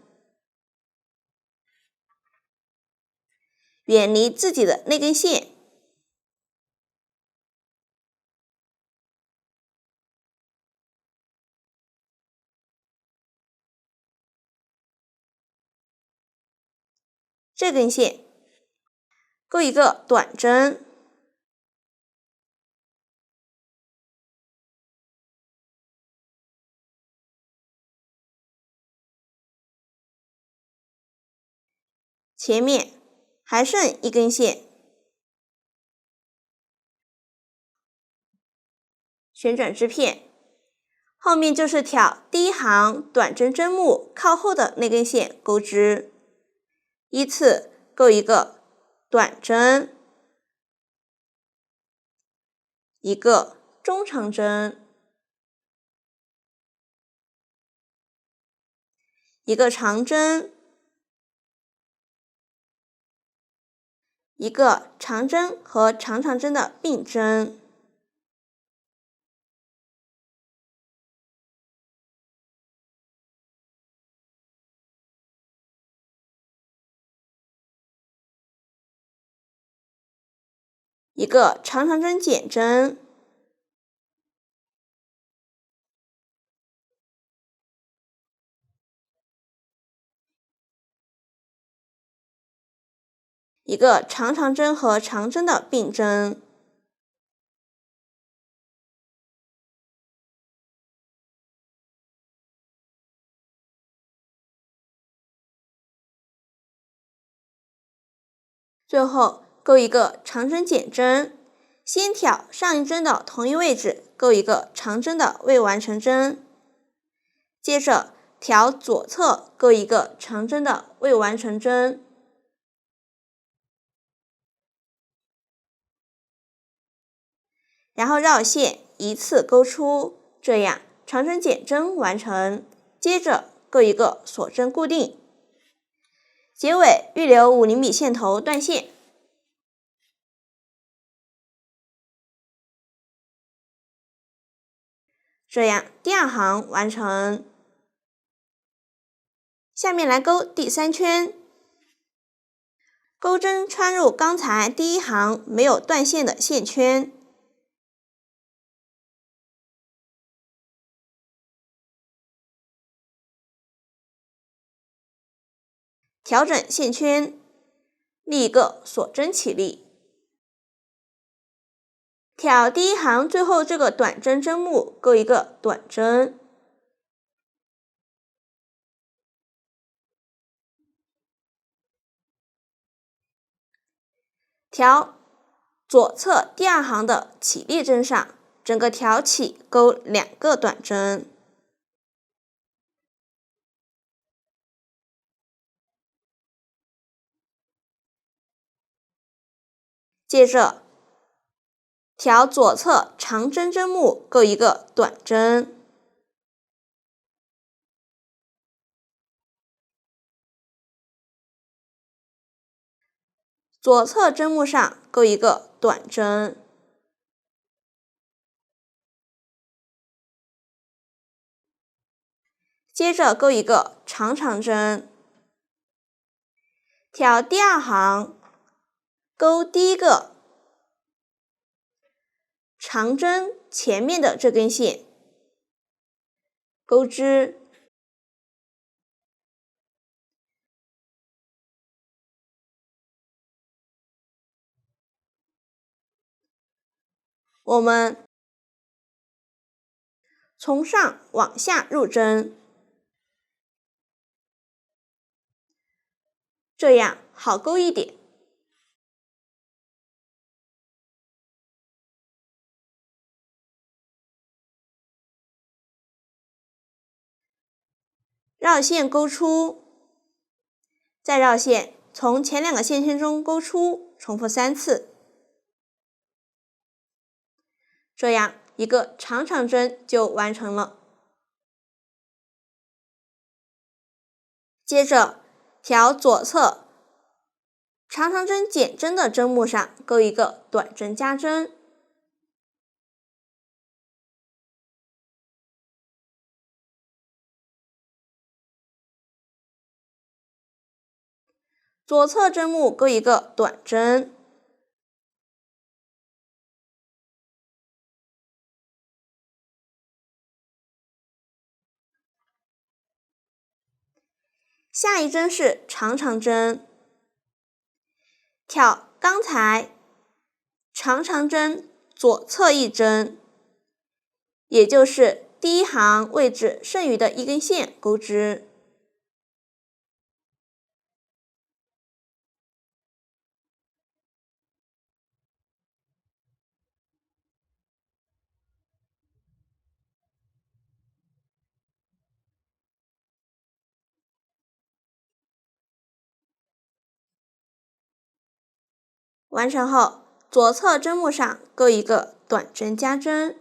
远离自己的那根线，这根线钩一个短针，前面还剩一根线，旋转织片，后面就是挑第一行短针针目靠后的那根线钩织，依次钩一个短针，一个中长针，一个长针，一个长针和长长针的并针，一个长长针减针，一个长长针和长针的并针，最后钩一个长针减针，先挑上一针的同一位置钩一个长针的未完成针，接着挑左侧钩一个长针的未完成针，然后绕线一次钩出，这样长针减针完成。接着钩一个锁针固定，结尾预留5厘米线头断线。这样第2行完成。下面来钩第3圈，钩针穿入刚才第1行没有断线的线圈，调整线圈，立一个锁针起立，挑第1行最后这个短针针目钩一个短针，挑左侧第2行的起立针上，整个挑起钩2个短针，接着挑左侧长针针目钩一个短针，左侧针目上钩一个短针，接着钩一个长长针，挑第2行钩第1个长针前面的这根线，钩织，我们从上往下入针，这样好钩一点。绕线钩出，再绕线从前2个线圈中钩出，重复3次，这样一个长长针就完成了。接着挑左侧长长针减针的针目上钩一个短针加针，左侧针目钩一个短针，下一针是长长针，挑刚才长长针左侧1针，也就是第1行位置剩余的1根线钩织，完成后，左侧针目上钩一个短针加针，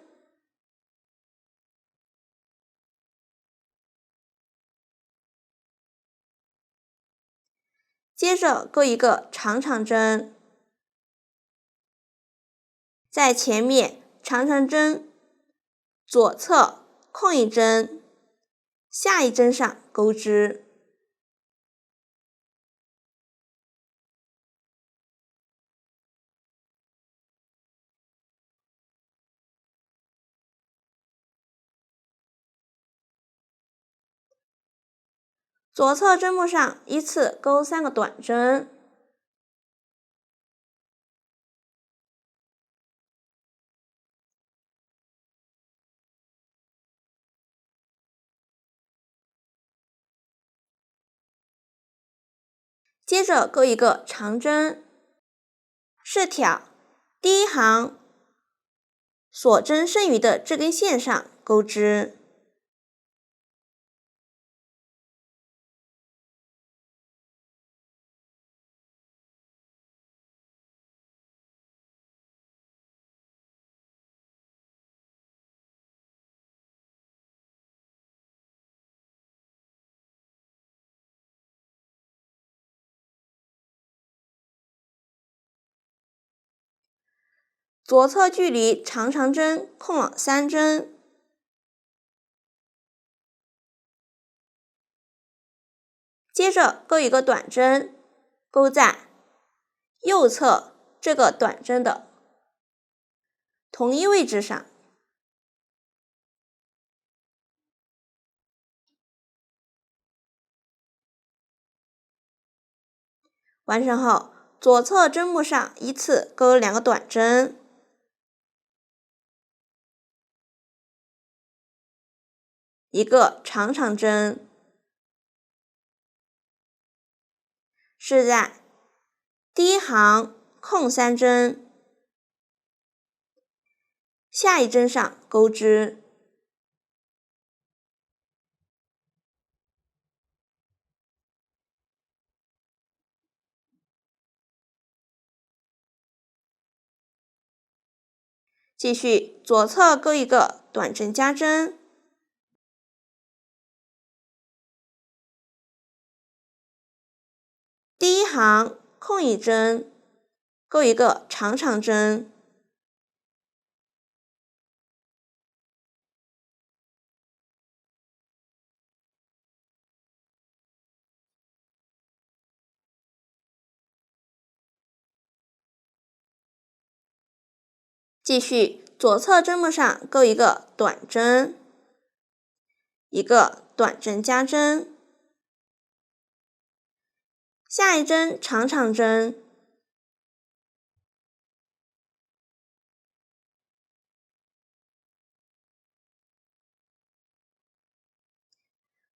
接着钩一个长长针，在前面长长针左侧空1针，下一针上钩织。左侧针目上依次钩3个短针，接着钩一个长针，试挑第一行所针剩余的这根线上钩织。左侧距离长长针空了3针，接着钩一个短针，钩在右侧这个短针的同一位置上。完成后，左侧针目上依次钩2个短针，一个长长针，是在第一行空3针，下一针上钩织。继续左侧钩一个短针加针，第一行空1针，钩一个长长针，继续左侧针目上钩一个短针，一个短针加针，下一针长长针，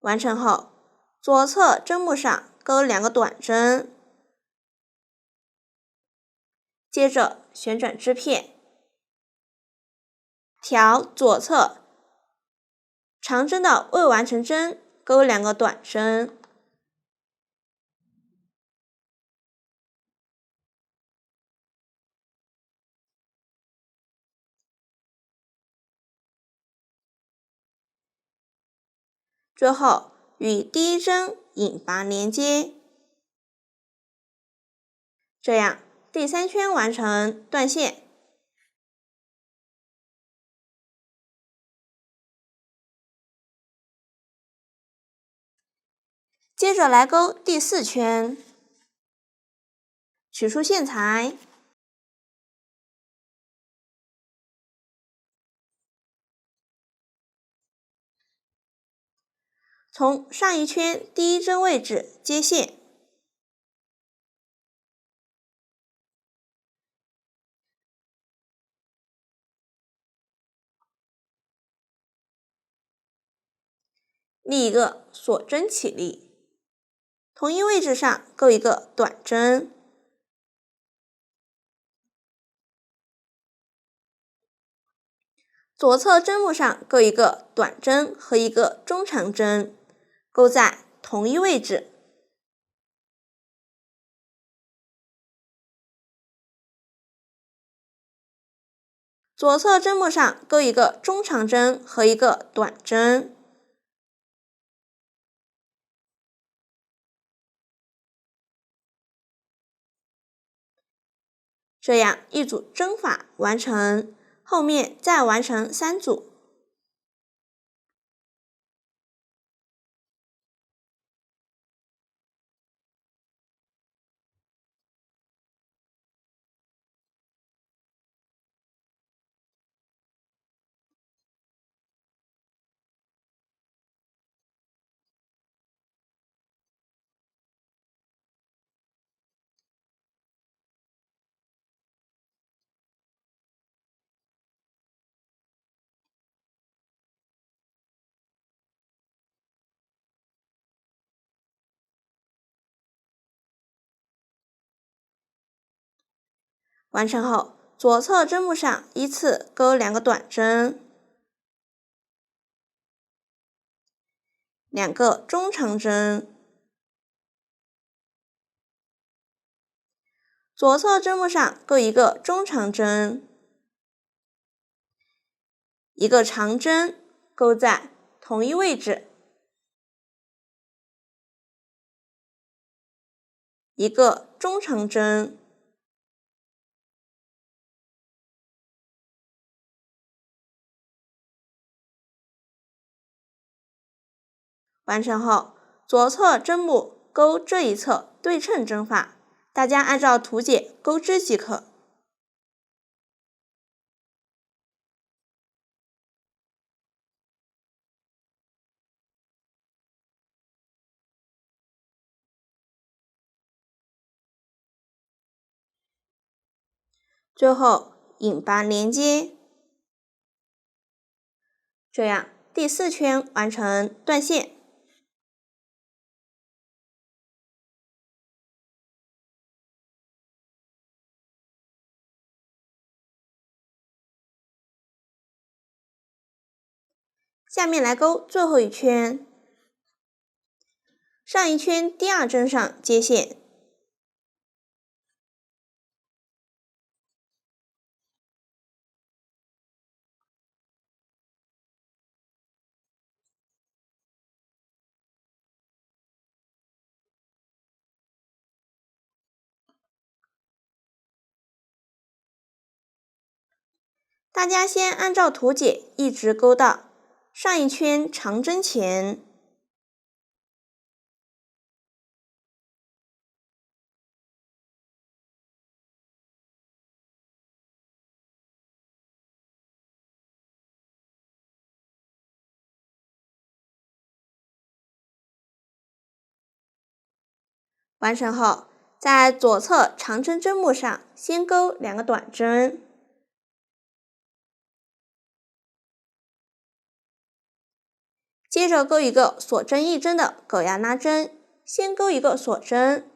完成后，左侧针目上钩2个短针，接着旋转织片，挑左侧长针的未完成针，钩2个短针，最后与第一针引拔连接，这样第3圈完成断线。接着来钩第4圈，取出线材，从上一圈第一针位置接线，立一个锁针起立，同一位置上钩一个短针，左侧针目上钩一个短针和一个中长针，钩在同一位置。左侧针目上钩一个中长针和一个短针，这样一组针法完成，后面再完成3组。完成后，左侧针目上依次钩2个短针，2个中长针，左侧针目上钩1个中长针，1个长针钩在同一位置，1个中长针，完成后，左侧针目钩这一侧对称针法，大家按照图解钩织即可。最后引拔连接，这样第4圈完成断线。下面来钩最后一圈，上一圈第2针上接线，大家先按照图解一直钩到上一圈长针前，完成后，在左侧长针针目上先钩2个短针，接着钩1个锁针1针的狗牙拉针，先钩1个锁针，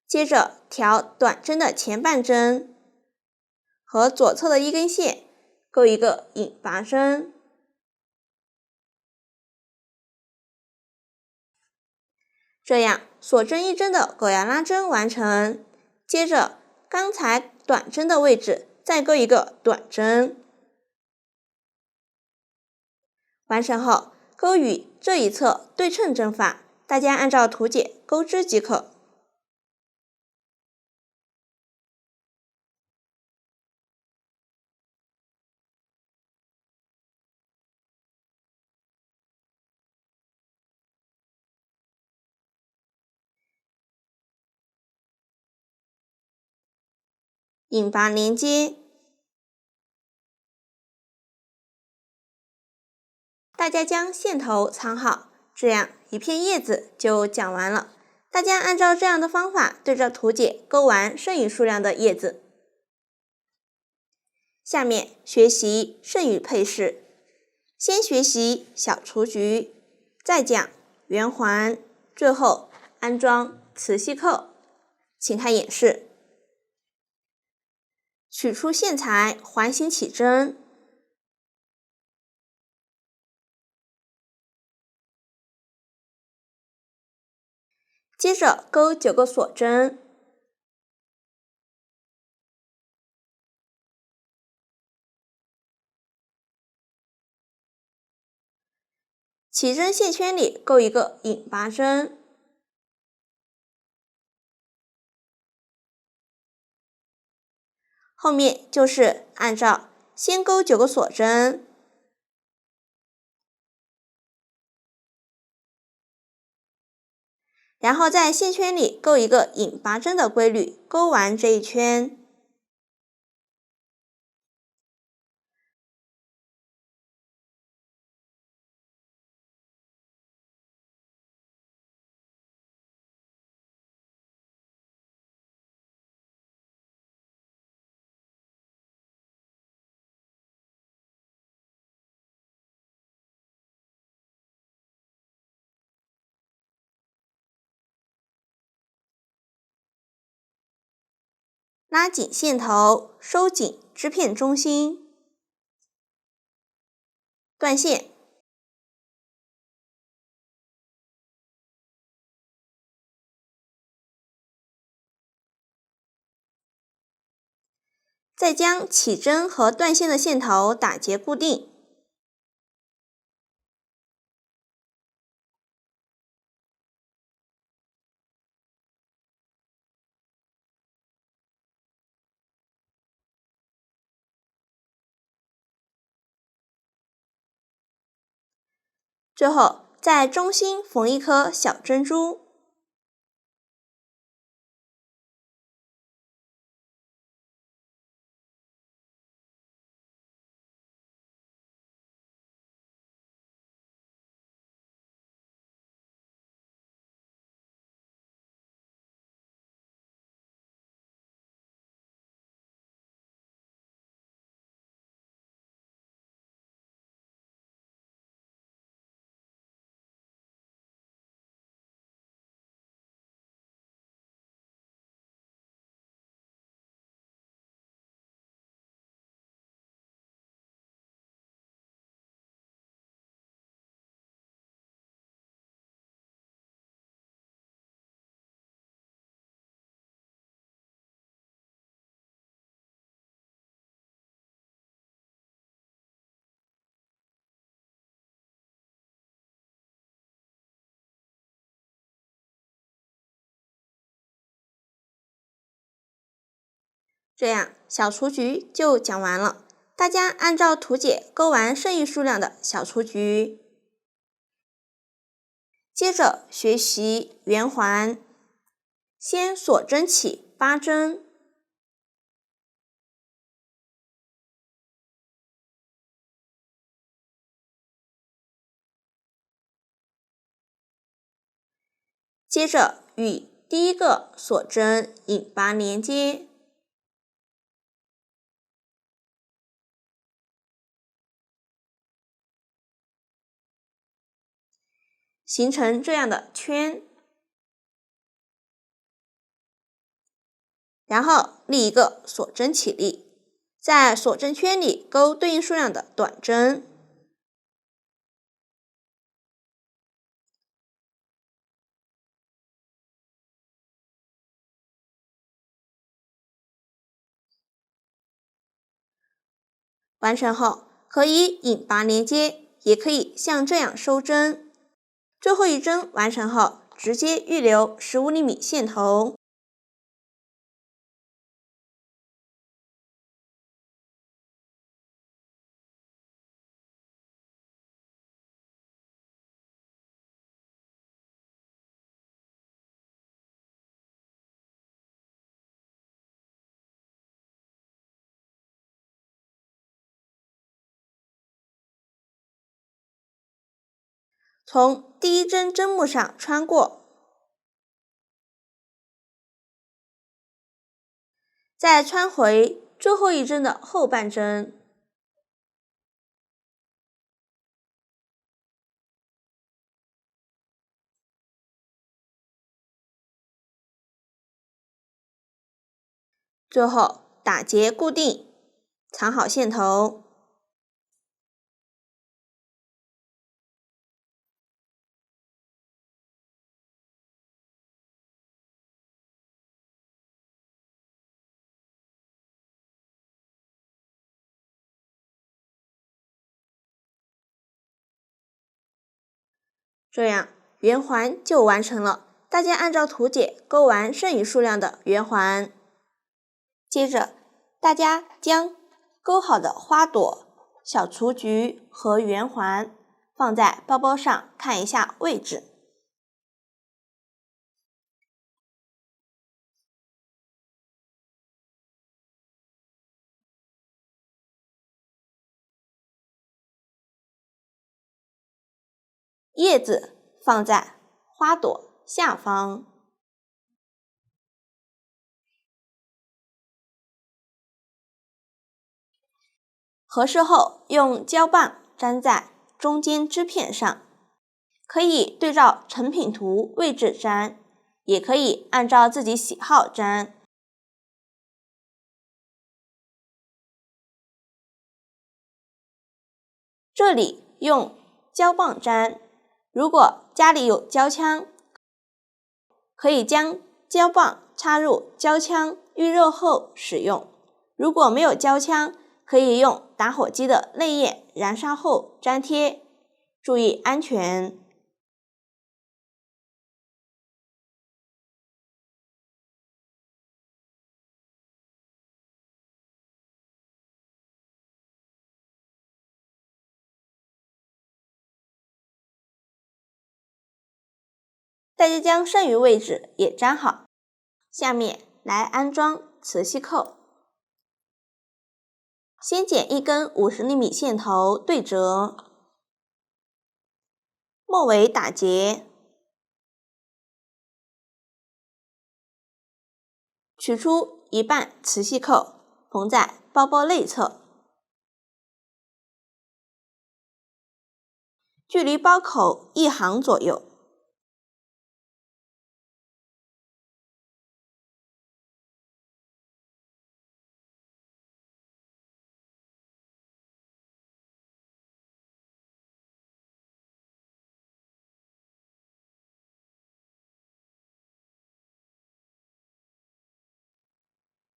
接着调短针的前半针，和左侧的1根线钩1个引拔针，这样锁针1针的狗牙拉针完成。接着刚才短针的位置再钩1个短针，完成后钩与这一侧对称针法，大家按照图解钩织即可。引拔连接，大家将线头藏好，这样一片叶子就讲完了。大家按照这样的方法对着图解钩完剩余数量的叶子。下面学习剩余配饰，先学习小雏菊，再讲圆环，最后安装磁吸扣。请看演示。取出线材，环形起针，接着钩9个锁针，起针线圈里钩1个引拔针，后面就是按照先钩9个锁针，然后在线圈里钩1个引拔针的规律，钩完这一圈。拉紧线头，收紧织片中心，断线。再将起针和断线的线头打结固定。最后，在中心缝一颗小珍珠。这样，小雏菊就讲完了。大家按照图解钩完剩余数量的小雏菊。接着学习圆环，先锁针起8针，接着与第一个锁针引拔连接。形成这样的圈，然后立一个锁针起立，在锁针圈里钩对应数量的短针，完成后可以引拔连接，也可以像这样收针。最后一针完成后，直接预留15厘米线头。从第一针针目上穿过，再穿回最后一针的后半针，最后打结固定，藏好线头。这样圆环就完成了。大家按照图解钩完剩余数量的圆环。接着，大家将钩好的花朵、小雏菊和圆环放在包包上，看一下位置。叶子放在花朵下方。合适后，用胶棒粘在中间织片上，可以对照成品图位置粘，也可以按照自己喜好粘。这里用胶棒粘，如果家里有胶枪，可以将胶棒插入胶枪预热后使用。如果没有胶枪，可以用打火机的泪焰燃烧后粘贴，注意安全。大家将剩余位置也粘好，下面来安装磁吸扣。先剪一根50厘米线头对折，末尾打结，取出一半磁吸扣，缝在包包内侧，距离包口1行左右。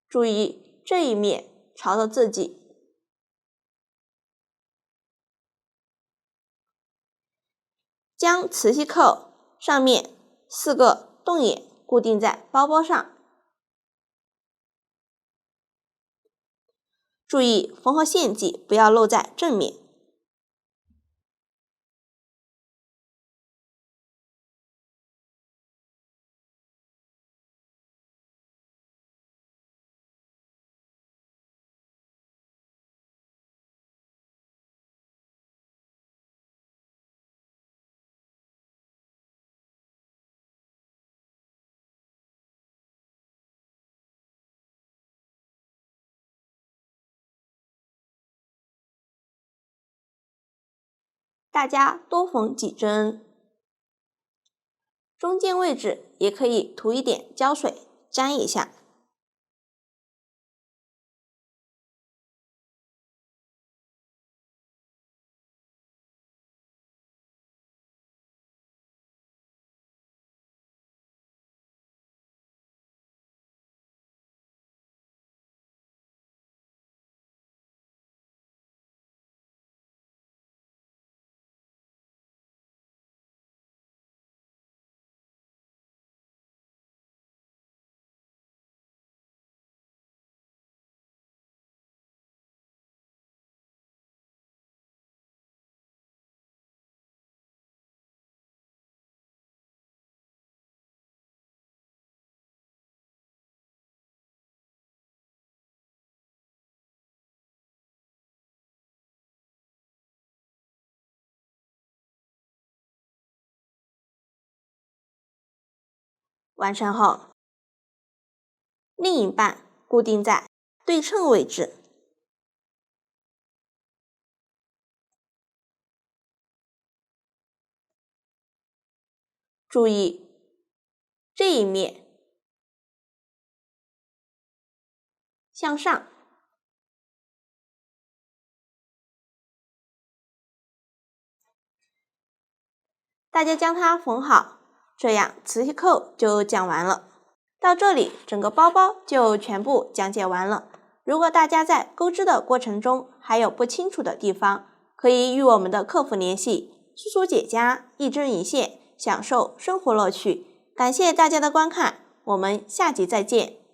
注意这一面朝着自己。将磁吸扣上面4个洞眼固定在包包上，注意缝合线迹不要露在正面。大家多缝几针，中间位置也可以涂一点胶水粘一下。完成后，另一半固定在对称位置。注意这一面向上，大家将它缝好，这样磁吸扣就讲完了。到这里，整个包包就全部讲解完了。如果大家在钩织的过程中还有不清楚的地方，可以与我们的客服联系，苏苏姐家一针一线，享受生活乐趣。感谢大家的观看，我们下集再见。